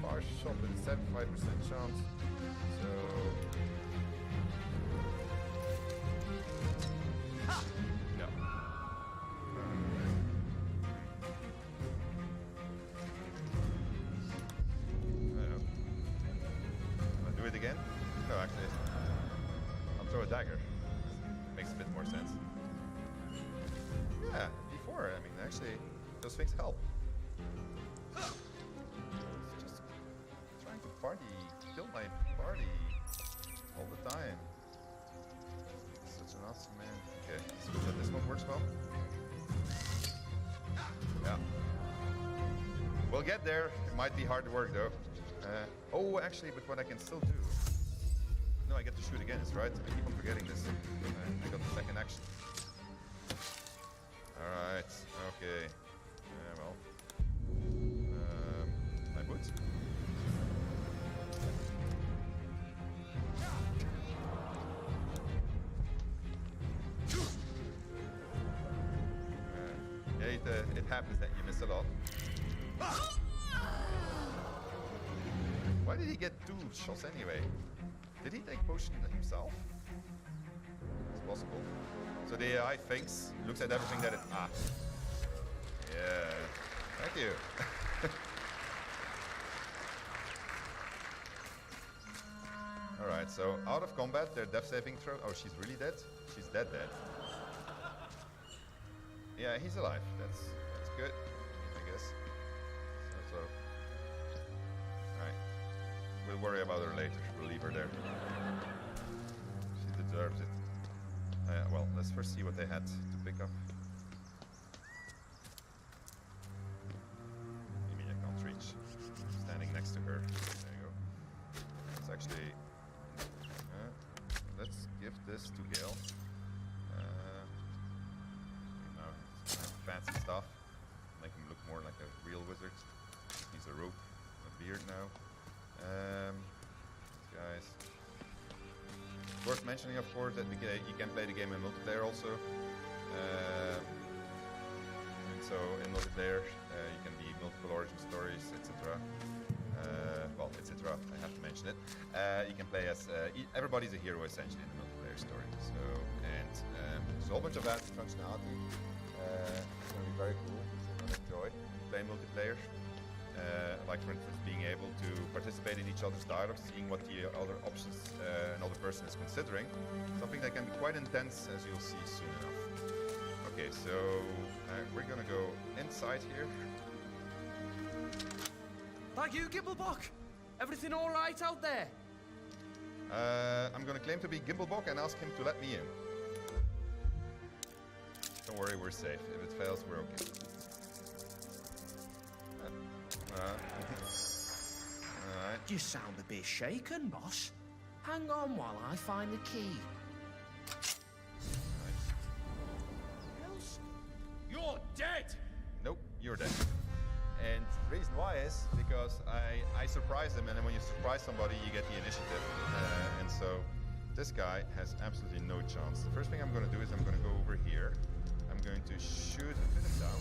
Far shot with a 75% chance. So. No. I'll do it again? No, actually. I'll throw a dagger. Makes a bit more sense. Yeah, before, I mean, actually, those things help. It's just trying to kill my party all the time. Such an awesome man. Okay, so this one works well. Yeah. We'll get there. It might be hard work, though. Oh, actually, but what I can still do... No, I get to shoot again, that's right. I keep on forgetting this. I got the second action. Alright, okay. Well. My boots? It happens that you miss a lot. Why did he get 2 shots anyway? Did he take potion himself? It's possible. So the AI thinks, looks at everything that it... Ah. Yeah. Thank you. Alright, so out of combat, their death saving throw... Oh, she's really dead? She's dead. Yeah, he's alive. That's good, I guess. So. Alright. We'll worry about her later. We'll leave her there. She deserves it. Well, let's first see what they had to pick up. You mean I can't reach? I'm standing next to her. There you go. It's actually... let's give this to Gale. Fancy stuff. Make him look more like a real wizard. He's a rope, a beard now. Guys. Worth mentioning, of course, that you can play the game in multiplayer also. And so in multiplayer, you can be multiple origin stories, etc. Well, etc. I have to mention it. You can play as everybody's a hero essentially in the multiplayer story. So there's a whole bunch of that functionality. It's going to be very cool. You're going to enjoy playing multiplayer. Like for instance, being able to participate in each other's dialogue, seeing what the other options another person is considering. Something that can be quite intense, as you'll see soon enough. Okay, so we're gonna go inside here.
Thank you, Gimblebock. Everything all right out there?
I'm gonna claim to be Gimblebock and ask him to let me in. Don't worry, we're safe. If it fails, we're okay. Alright.
You sound a bit shaken, boss. Hang on while I find the key.
Nice.
You're dead!
Nope, you're dead. And The reason why is because I surprise them, and then when you surprise somebody, you get the initiative. And so this guy has absolutely no chance. The first thing I'm going to do is I'm going to go over here. I'm going to shoot him down.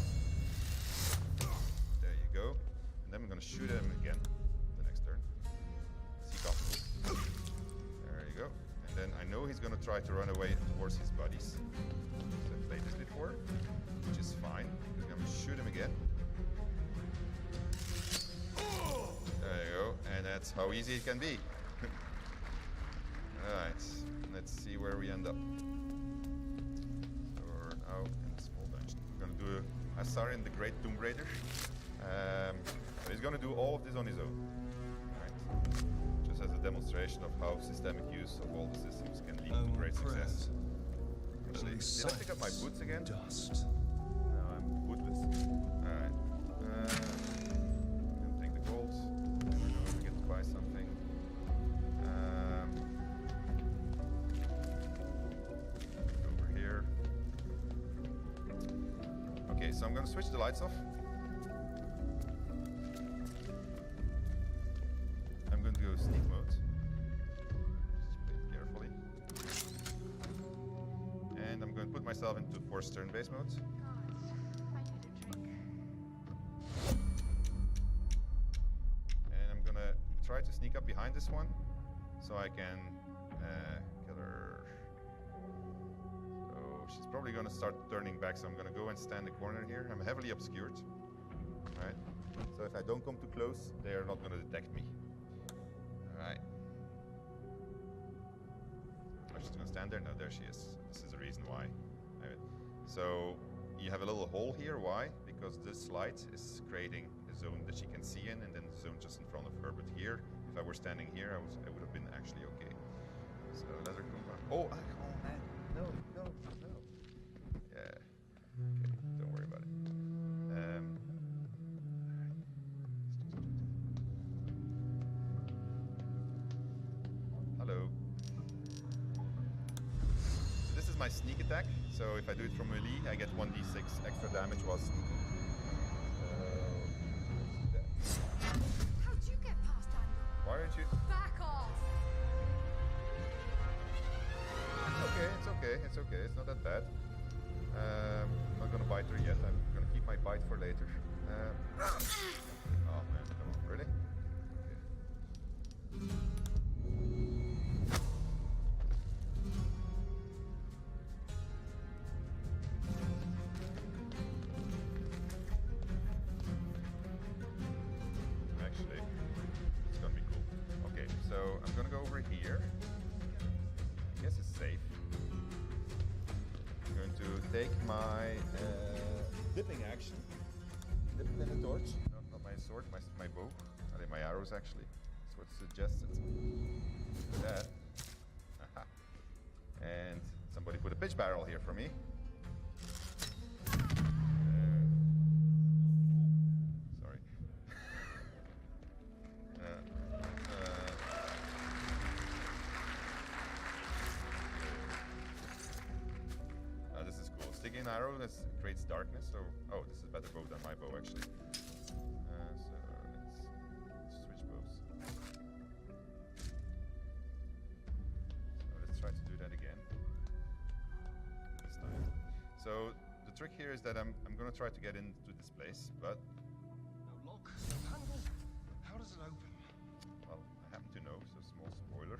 There you go. And then I'm going to shoot him again the next turn. Seek off. There you go. And then I know he's going to try to run away towards his buddies. So I've played this before, which is fine. I'm going to shoot him again. There you go, and that's how easy it can be. Alright, let's see where we end up. So we're now in the small dungeon. We're gonna do a Asarian the Great Tomb Raider. So he's gonna do all of this on his own. Right? Just as a demonstration of how systemic use of all the systems can lead to great success. Actually, did I pick up my boots again?
Dust.
No, I'm bootless. Alright. Take the gold. Never know if we get to buy something. Over here. Okay, so I'm gonna switch the lights off. I'm going to go sneak mode. Just play it carefully. And I'm going to put myself into forced turn-based mode. And I'm gonna try to sneak up behind this one, so I can kill her. So she's probably gonna start turning back, so I'm gonna go and stand in the corner here. I'm heavily obscured, right? So if I don't come too close, they are not gonna detect me. Alright. I'm just gonna stand there. No, there she is. This is the reason why. Right. So you have a little hole here. Why? Because this light is creating a zone that she can see in, and then the zone just in front of her. But here, if I were standing here, I would have been actually okay. So let her come back. Oh, oh man, no. Yeah. Okay, don't worry about it. Hello. So this is my sneak attack. So if I do it from melee, I get 1d6 extra damage while sneaking.
How'd you get past Daniel?
Why aren't you?
Back off!
It's okay. It's not that bad. I'm not gonna bite her yet. I'm gonna keep my bite for later. Oh man, come on, really? Okay. Actually, it's gonna be cool. Okay, so I'm gonna go over here. I guess it's safe. I'm going to take my dipping action. Dip it in the torch. No, not my sword, my bow. I think my arrows actually. That's what's suggested. That. Aha. And somebody put a pitch barrel here for me. Sorry. This is cool. Sticking an arrow that creates darkness. So, oh, this is better bow than my bow actually. So let's switch bows. So let's try to do that again. This time. So the trick here is that I'm gonna try to get into this place, but
No lock, no handle. How does it open?
well, I happen to know. So small spoiler.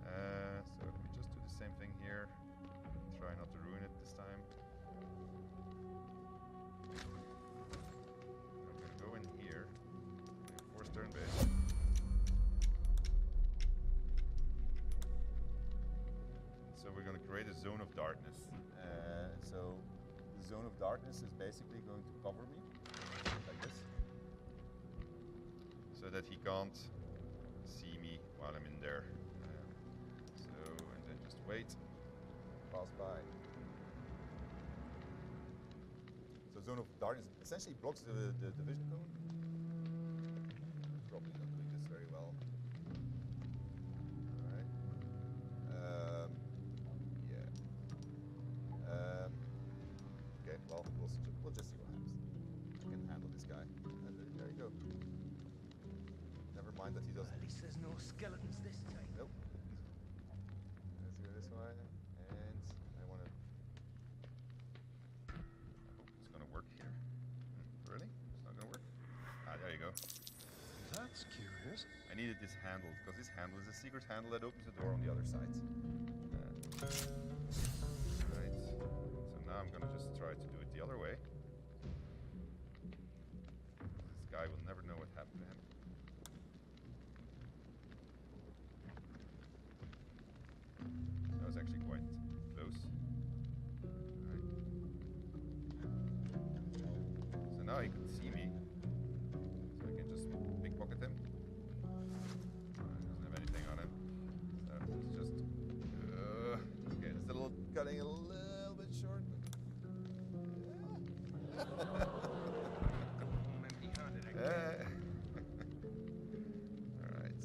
So let me just do the same thing here. Try not to ruin it this time. I'm gonna go in here. Force turn base. So we're gonna create a zone of darkness. So the zone of darkness is basically going to cover me like this, so that he can't see me while I'm in there. And then just wait. Pass by. So zone of darkness essentially blocks the vision cone. Probably not doing this very well. Alright. Yeah. Okay, well, we'll just see what happens. You can handle this guy. There you go. find that he doesn't.
At least there's no skeletons this time.
Nope. Let's go this way, and I want to. I hope it's gonna work here. Really? It's not gonna work. Ah, there you go.
That's curious.
I needed this handle because this handle is a secret handle that opens the door on the other side. Right. So now I'm gonna just try to do it the other way. This guy will never know what happened to him. That was actually quite close. Right. So now he can see me. So I can just pickpocket him. Doesn't have anything on him. So it's just okay, it's a little cutting a little bit short. Alright.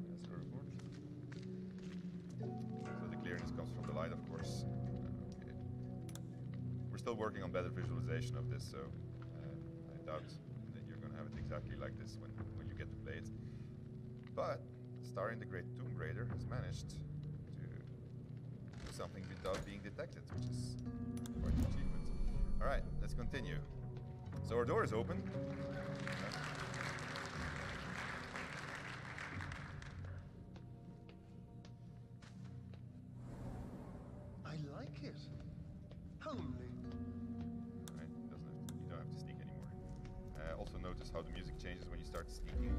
That's the report. So the clearness comes from the light, of course. Okay. We're still working on better visualization of this, so I doubt that you're going to have it exactly like this when you get to play it. But Starring the Great Tomb Raider has managed to do something without being detected, which is quite an achievement. Alright, let's continue. So our door is open.
I like it. Homely.
Right, you don't have to sneak anymore. Also notice how the music changes when you start sneaking.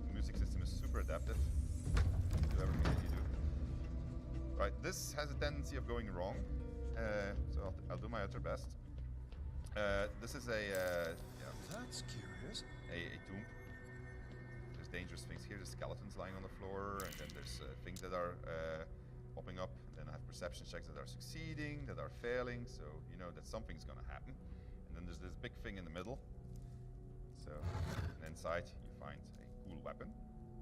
The music system is super adaptive to everything that you do. Right, this has a tendency of going wrong, so I'll do my utter best. This is a
That's curious.
a tomb. There's dangerous things here. There's skeletons lying on the floor, and then there's things that are popping up. And then I have perception checks that are succeeding, that are failing. So you know that something's going to happen. And then there's this big thing in the middle. So and inside you find a cool weapon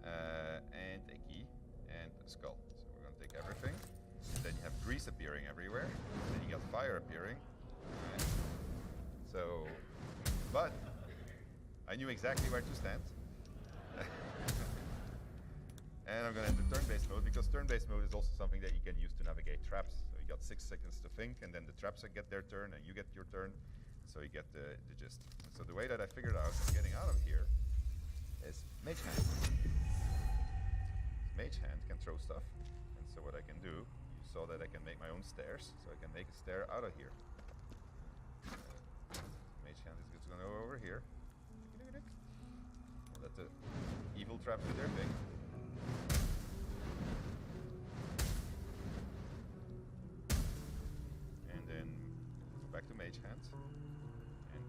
and a key and a skull. So we're going to take everything. And then you have grease appearing everywhere. And then you got fire appearing. Right. So, but I knew exactly where to stand. And I'm going to enter turn-based mode because turn-based mode is also something that you can use to navigate traps. So you got 6 seconds to think, and then the traps get their turn, and you get your turn. So you get the gist. So the way that I figured out getting out of here is Mage Hand. Mage Hand can throw stuff, and so what I can do, you saw that I can make my own stairs, so I can make a stair out of here. Mage Hand is just going to go over here. Let the evil traps do their thing. And then back to Mage Hand. And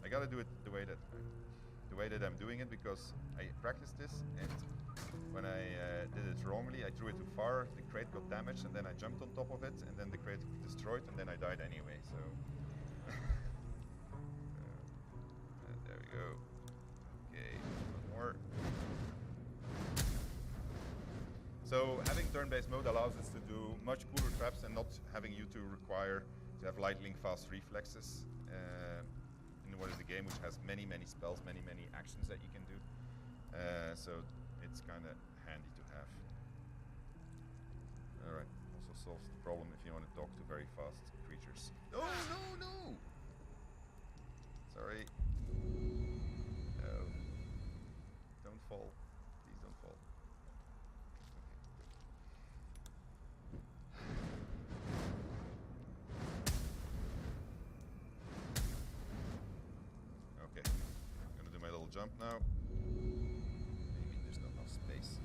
I gotta do it the way that I'm doing it because I practiced this, and when I did it wrongly, I threw it too far, the crate got damaged, and then I jumped on top of it, and then the crate got destroyed, and then I died anyway, so... there we go. Okay, one more. So having turn-based mode allows us to do much cooler traps and not having you to require to have lightning fast reflexes in what is a game which has many spells, many actions that you can do. So it's kind of handy to have. All right, also solves the problem if you want to talk to very fast creatures. Oh no! Sorry. No. Don't fall. Please don't fall. Okay. I'm gonna do my little jump now. Maybe there's not enough space.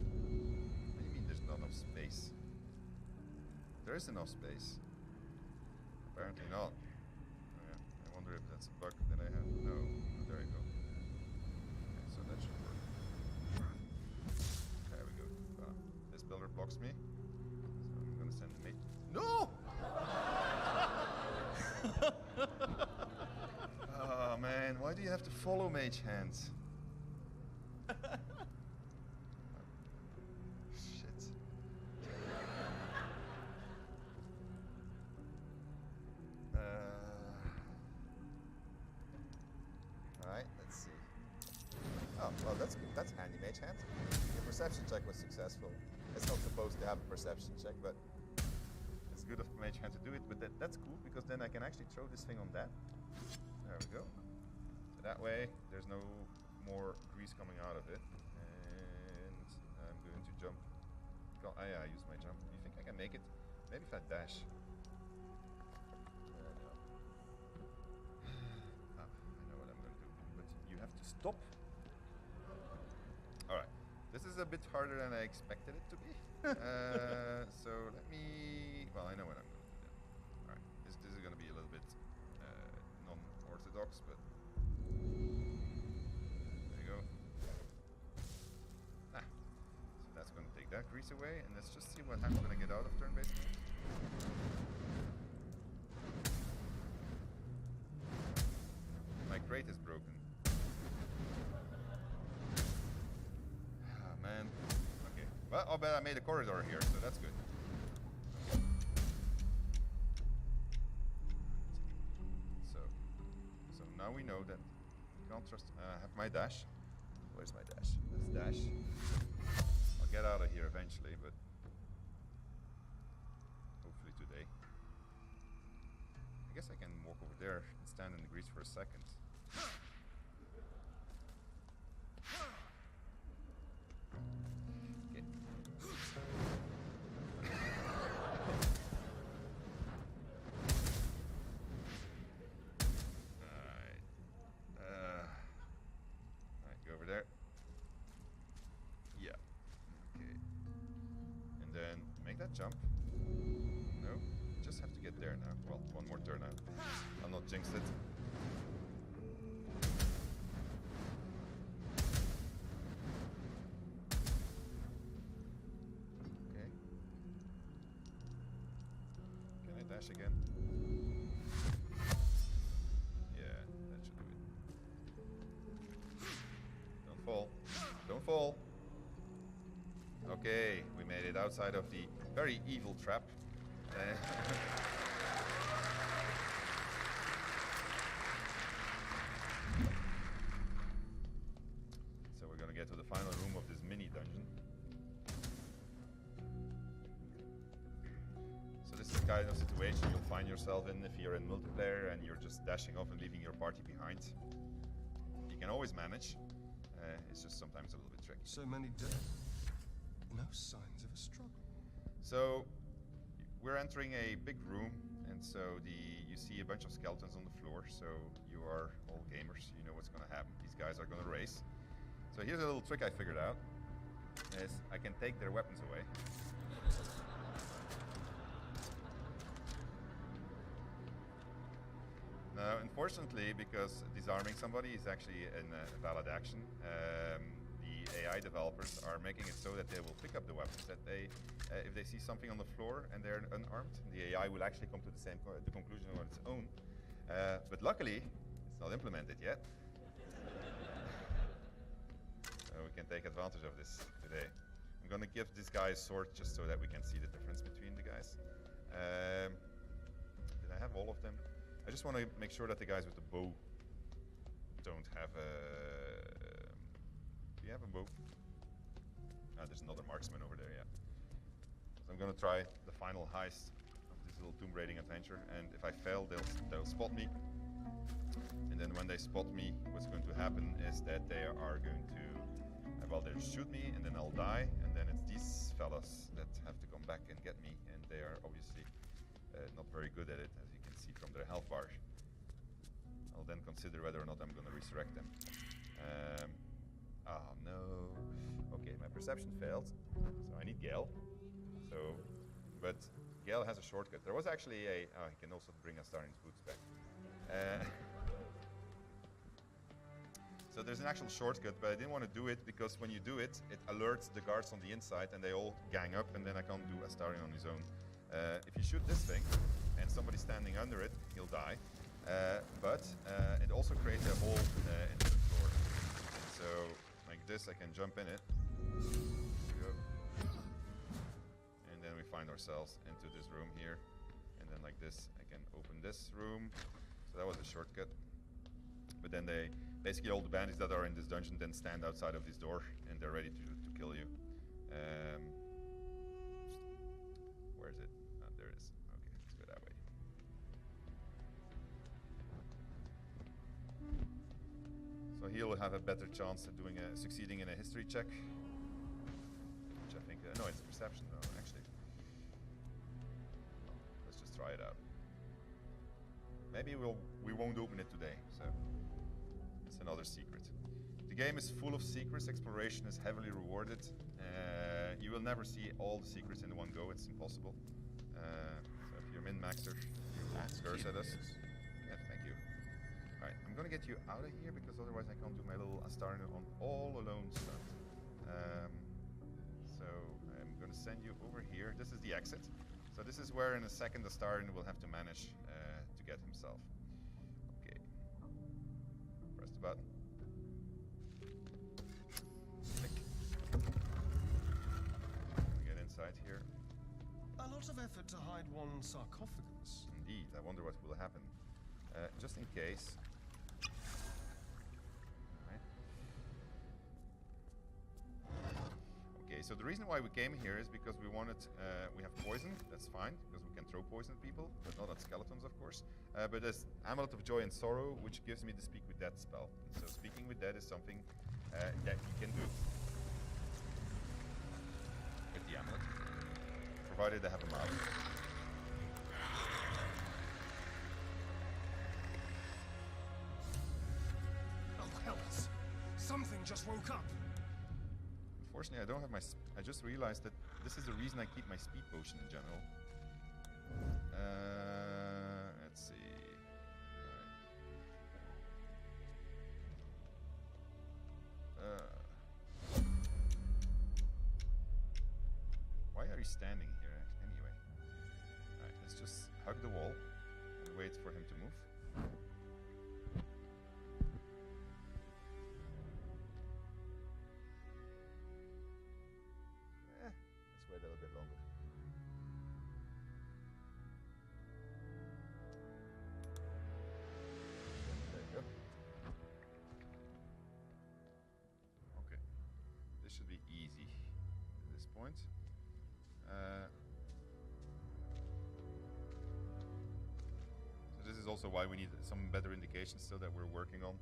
What do you mean there's not enough space? There is enough space. Apparently not. Oh, yeah. I wonder if that's a bug that I have. No. Oh, there you go. Okay, so that should work. There we go. This builder blocks me. So I'm gonna send the mate. No! Oh man, why do you have to follow Mage Hands? Shit. well, that's good. That's handy, Mage Hand. Your perception check was successful. It's not supposed to have a perception check, but it's good of Mage Hand to do it. But that's cool, because then I can actually throw this thing on that. There we go. So that way, there's no more grease coming out of it. And I'm going to jump. Oh, yeah, I used my jump. Do you think I can make it? Maybe if I dash. No. I know what I'm going to do, but you have to stop. Alright, this is a bit harder than I expected it to be. So let me... Well, I know what I'm going to do then. Alright, this is going to be a little bit non-orthodox, but... There you go. So that's going to take that grease away, and let's just see what happens when I get out of turn-based moves. My crate is broken. Ah, man. Okay. Well, I'll bet I made a corridor here, so that's good. So now we know that you can't trust. I have my dash. Where's my dash? Let's dash. I'll get out of here eventually, but hopefully today. I guess I can walk over there and stand in the grease for a second. Okay. Alright, go over there. Yeah. Okay. And then make that jump. No, just have to get there now. Well, one more turn out. I'll not jinx it. Okay. Can I dash again? Yeah, that should do it. Don't fall. Don't fall. Okay, we made it outside of the very evil trap. So we're gonna get to the final room of this mini dungeon. So this is the kind of situation you'll find yourself in if you're in multiplayer and you're just dashing off and leaving your party behind. You can always manage. It's just sometimes a little bit tricky.
So many dead. No signs of a struggle.
So we're entering a big room, and so you see a bunch of skeletons on the floor. So you are all gamers. You know what's going to happen. These guys are going to race. So here's a little trick I figured out: is I can take their weapons away. Now, unfortunately, because disarming somebody is actually a valid action, the AI developers are making it so that they will pick up the weapons. That they, if they see something on the floor and they're unarmed, the AI will actually come to the same the conclusion on its own. But luckily, it's not implemented yet. So we can take advantage of this today. I'm going to give this guy a sword just so that we can see the difference between the guys. Did I have all of them? I just want to make sure that the guys with the bow don't have a... Do you have a bow? Ah, there's another marksman over there, yeah. So I'm going to try the final heist of this little tomb raiding adventure, and if I fail, they'll spot me. And then when they spot me, what's going to happen is that they are going to... well, they'll shoot me, and then I'll die, and then it's these fellas that have to come back and get me, and they are obviously not very good at it, as you can see from their health bars. I'll then consider whether or not I'm going to resurrect them. Oh no. Okay, my perception failed, so I need Gale. But Gale has a shortcut. There was actually a... Oh, he can also bring Astarion's boots back. So there's an actual shortcut, but I didn't want to do it because when you do it, it alerts the guards on the inside and they all gang up, and then I can't do Astarion on his own. If you shoot this thing and somebody's standing under it, he'll die. But it also creates a hole in the floor. And so, like this, I can jump in it. There we go. And then we find ourselves into this room here. And then like this, I can open this room. So that was a shortcut. But then they basically all the bandits that are in this dungeon then stand outside of this door and they're ready to kill you. Where is it? Oh, there it is. Okay, let's go that way. So he'll have a better chance at succeeding in a history check. Which I think, no, it's perception though, actually. Well, let's just try it out. Maybe we won't open it today, so it's another secret. The game is full of secrets. Exploration is heavily rewarded. You will never see all the secrets in one go. It's impossible. So if you're min-maxer, you curse at us. Yeah, thank you. All right, I'm gonna get you out of here because otherwise I can't do my little Astarno on all alone stuff. So I'm gonna send you over here. This is the exit. So this is where in a second Astarno will have to manage to get himself. Okay. Press the button. Click. Get inside here.
A lot of effort to hide one sarcophagus.
Indeed. I wonder what will happen. Just in case. So the reason why we came here is because we wanted, we have poison, that's fine, because we can throw poison at people, but not at skeletons, of course. But there's Amulet of Joy and Sorrow, which gives me the Speak with Dead spell. So speaking with Dead is something that you can do with the amulet, provided I have a mouse.
Oh, hells! Something just woke up!
Unfortunately, I don't have my... I just realized that this is the reason I keep my speed potion in general. Let's see... why are you standing here anyway? Alright, let's just hug the wall and wait for him to move. Wait a little bit longer. There you go. Okay. This should be easy at this point. So this is also why we need some better indications so that we're working on.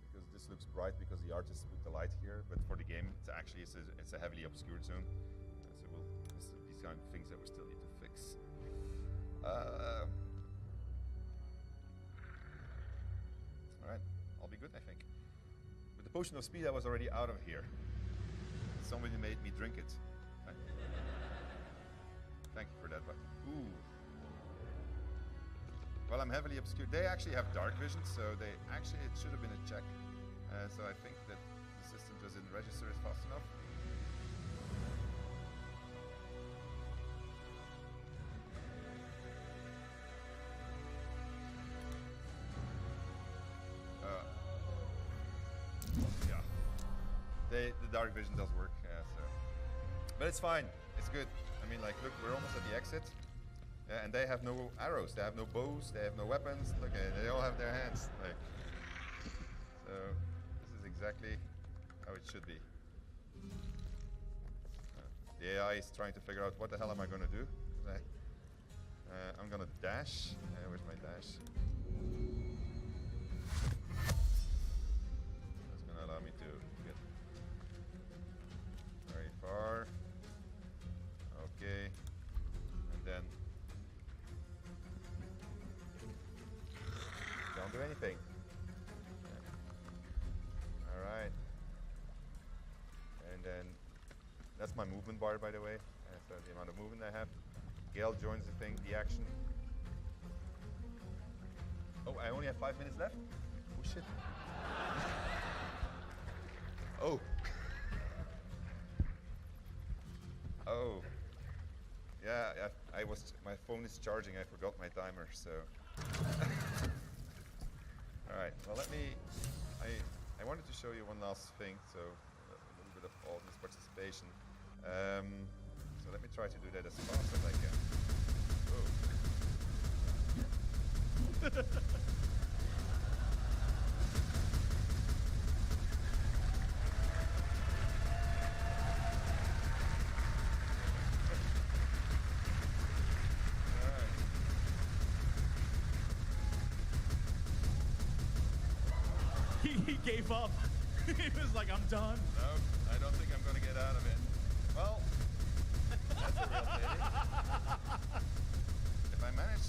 Because this looks bright because the artist put the light here, but for the game, it's a heavily obscured zone. So these kind of things that we still need to fix. Alright, I'll be good, I think. With the potion of speed, I was already out of here. Somebody made me drink it. Right. Thank you for that, but ooh. Well, I'm heavily obscured. They actually have dark vision, so it should have been a check. So I think that the system just didn't register it fast enough. Yeah. The dark vision does work, but it's fine. It's good. I mean, like, look, we're almost at the exit. Yeah, and they have no arrows, they have no bows, they have no weapons. Look, they all have their hands. Like, so this is exactly how it should be. The AI is trying to figure out what the hell am I going to do. I'm going to dash. Where's my dash? That's going to allow me to get very far. Okay, and then don't do anything. All right, and then that's my movement bar, by the way. So the amount of movement I have. Gale joins the thing, the action. Oh, I only have 5 minutes left? Oh shit. Oh. Oh. Yeah, my phone is charging, I forgot my timer, so. Alright, well I wanted to show you one last thing, so a little bit of audience participation. So let me try to do that as fast as I can. Oh.
he gave up. He was like, I'm done.
No, I don't think I'm gonna get out of it. Well, that's a real pity. If I manage,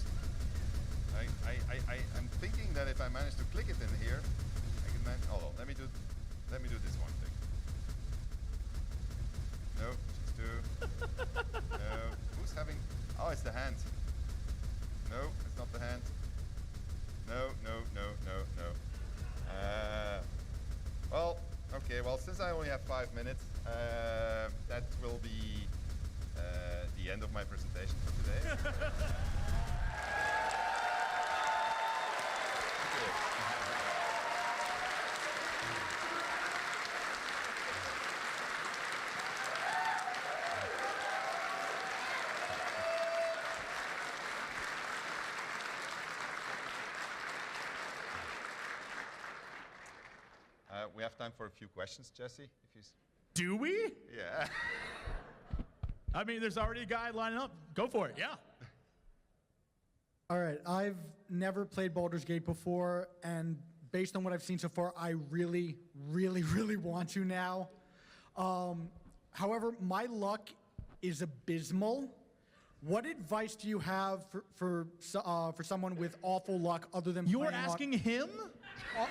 I'm thinking that if I manage to click it in here, I can manage. Hold on, let me do this one thing. No, she's two. No, who's having? Oh, it's the hand. No, it's not the hand. No. Well, okay. Well, since I only have 5 minutes, that will be the end of my presentation for today. We have time for a few questions, Jesse. If you
Do we?
yeah.
I mean, there's already a guy lining up. Go for it, yeah.
All right, I've never played Baldur's Gate before, and based on what I've seen so far, I really, really, really want to now. However, my luck is abysmal. What advice do you have for someone with awful luck other than
You're asking him?
Yeah.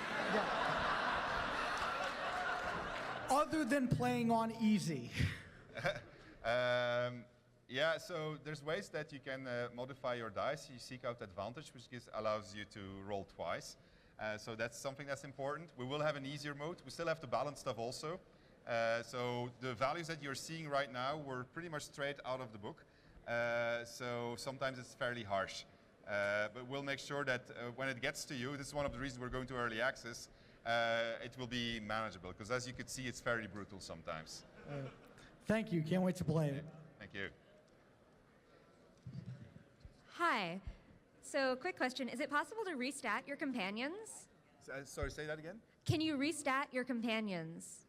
Other than playing on easy.
Yeah, so there's ways that you can modify your dice. You seek out advantage, which allows you to roll twice. So that's something that's important. We will have an easier mode. We still have to balance stuff also. So the values that you're seeing right now were pretty much straight out of the book. So sometimes it's fairly harsh. But we'll make sure that when it gets to you, this is one of the reasons we're going to early access, it will be manageable. Because as you can see, it's fairly brutal sometimes.
Thank you. Can't wait to play it.
Thank you.
Hi. So, quick question. Is it possible to restat your companions?
Sorry, say that again?
Can you restat your companions?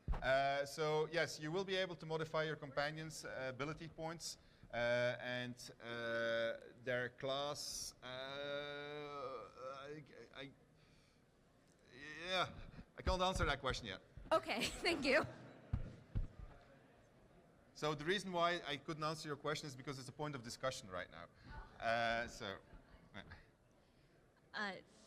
So, yes, you will be able to modify your companions' ability points and their class. Yeah, I can't answer that question yet.
Okay, thank you.
So the reason why I couldn't answer your question is because it's a point of discussion right now.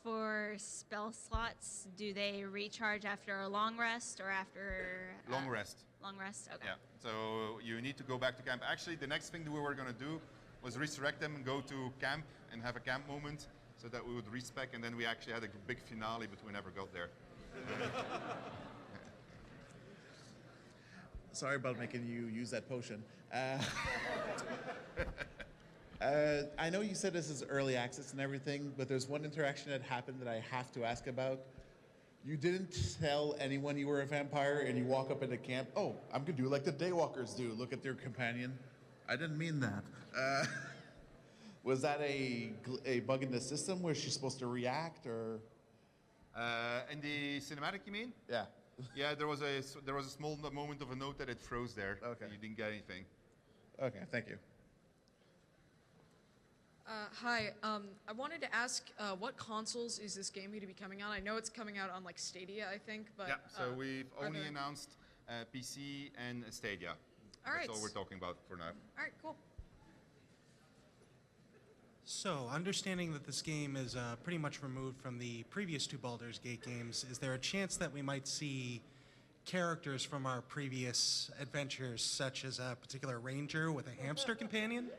For spell slots, do they recharge after a long rest or after...
Long rest.
Long rest, okay.
Yeah, so you need to go back to camp. Actually, the next thing that we were going to do was resurrect them and go to camp and have a camp moment so that we would respec, and then we actually had a big finale, but we never got there.
Sorry about making you use that potion. I know you said this is early access and everything, but there's one interaction that happened that I have to ask about. You didn't tell anyone you were a vampire, and you walk up into camp, oh, I'm gonna do like the Daywalkers do, look at their companion. I didn't mean that. Was that a bug in the system? Was she supposed to react, or?
In the cinematic, you mean?
Yeah.
Yeah, there was a small moment of a note that it froze there.
Okay.
You didn't get anything.
Okay, thank you.
Hi, I wanted to ask, what consoles is this game going to be coming on? I know it's coming out on like Stadia, I think, but...
Yeah, so we've only announced PC and Stadia.
All right.
That's all we're talking about for now.
All right, cool.
So, understanding that this game is pretty much removed from the previous two Baldur's Gate games, is there a chance that we might see characters from our previous adventures, such as a particular ranger with a hamster companion?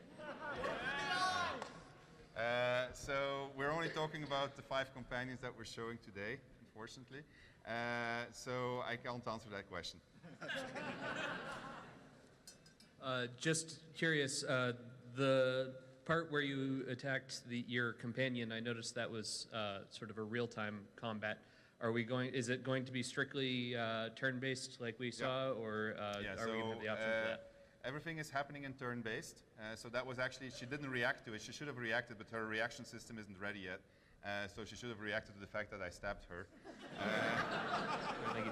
So we're only talking about the 5 companions that we're showing today, unfortunately. So I can't answer that question.
Just curious, the part where you attacked your companion, I noticed that was sort of a real-time combat. Is it going to be strictly turn-based like we saw, or are we going to have the option for that?
Everything is happening in turn-based. So that was actually, she didn't react to it. She should have reacted, but her reaction system isn't ready yet. So she should have reacted to the fact that I stabbed her.
Thank you.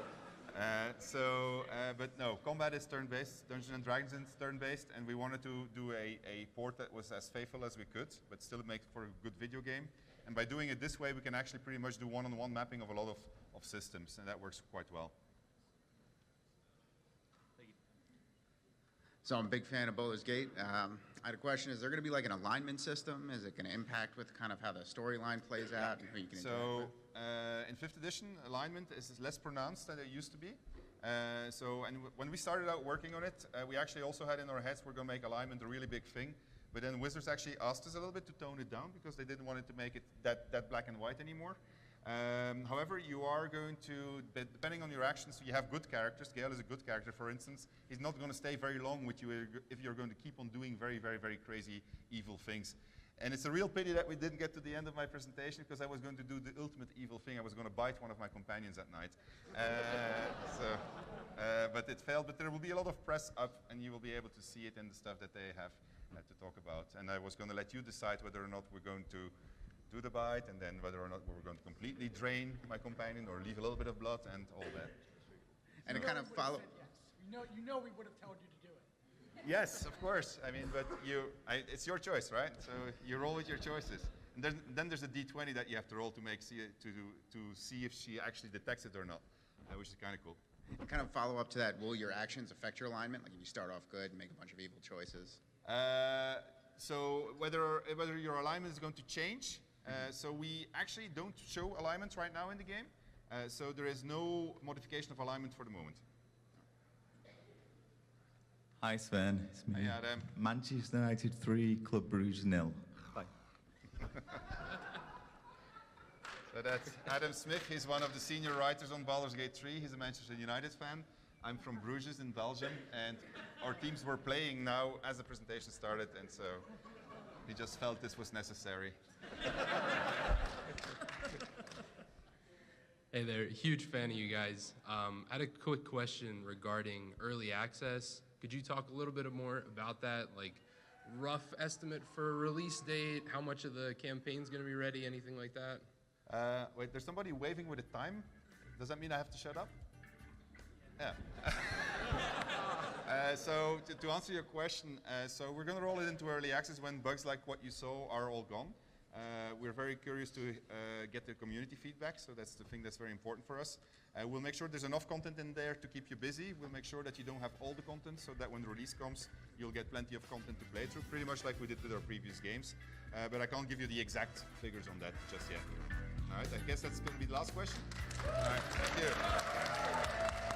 But no, combat is turn-based. Dungeons & Dragons is turn-based, and we wanted to do a port that was as faithful as we could, but still make for a good video game. And by doing it this way, we can actually pretty much do one-on-one mapping of a lot of systems, and that works quite well.
So I'm a big fan of Baldur's Gate. I had a question. Is there going to be like an alignment system? Is it going to impact with kind of how the storyline plays out and who you can interact with?
In 5th edition, alignment is less pronounced than it used to be. When we started out working on it, we actually also had in our heads we're going to make alignment a really big thing. But then Wizards actually asked us a little bit to tone it down because they didn't want it to make it that black and white anymore. However, you are going to, depending on your actions, you have good characters. Gale is a good character, for instance. He's not going to stay very long with you if you're going to keep on doing very, very, very crazy, evil things. And it's a real pity that we didn't get to the end of my presentation because I was going to do the ultimate evil thing. I was going to bite one of my companions at night. But it failed. But there will be a lot of press up, and you will be able to see it in the stuff that they have to talk about. And I was going to let you decide whether or not we're going to do the bite, and then whether or not we're going to completely drain my companion or leave a little bit of blood and all that.
And it kind of follow.
Yes. You know we would have told you to do it.
Yes, of course. I mean, but it's your choice, right? So you roll with your choices. And then there's a d20 that you have to roll to see if she actually detects it or not, which is kind of cool.
And kind of follow up to that, will your actions affect your alignment? Like if you start off good and make a bunch of evil choices?
So whether your alignment is going to change, so we actually don't show alignments right now in the game. So there is no modification of alignment for the moment.
Hi Sven, it's me.
Hey Adam.
Manchester United 3, Club Brugge 0. Bye.
So that's Adam Smith. He's one of the senior writers on Baldur's Gate 3. He's a Manchester United fan. I'm from Bruges in Belgium, and our teams were playing now as the presentation started, and so he just felt this was necessary.
Hey there, huge fan of you guys. I had a quick question regarding early access. Could you talk a little bit more about that? Like, rough estimate for a release date, how much of the campaign's gonna be ready, anything like that?
Wait, there's somebody waving with a time. Does that mean I have to shut up? Yeah. So to answer your question, so we're going to roll it into early access when bugs like what you saw are all gone. We're very curious to get the community feedback, so that's the thing that's very important for us. We'll make sure there's enough content in there to keep you busy. We'll make sure that you don't have all the content, so that when the release comes, you'll get plenty of content to play through, pretty much like we did with our previous games. But I can't give you the exact figures on that just yet. All right, I guess that's going to be the last question. All right, thank you.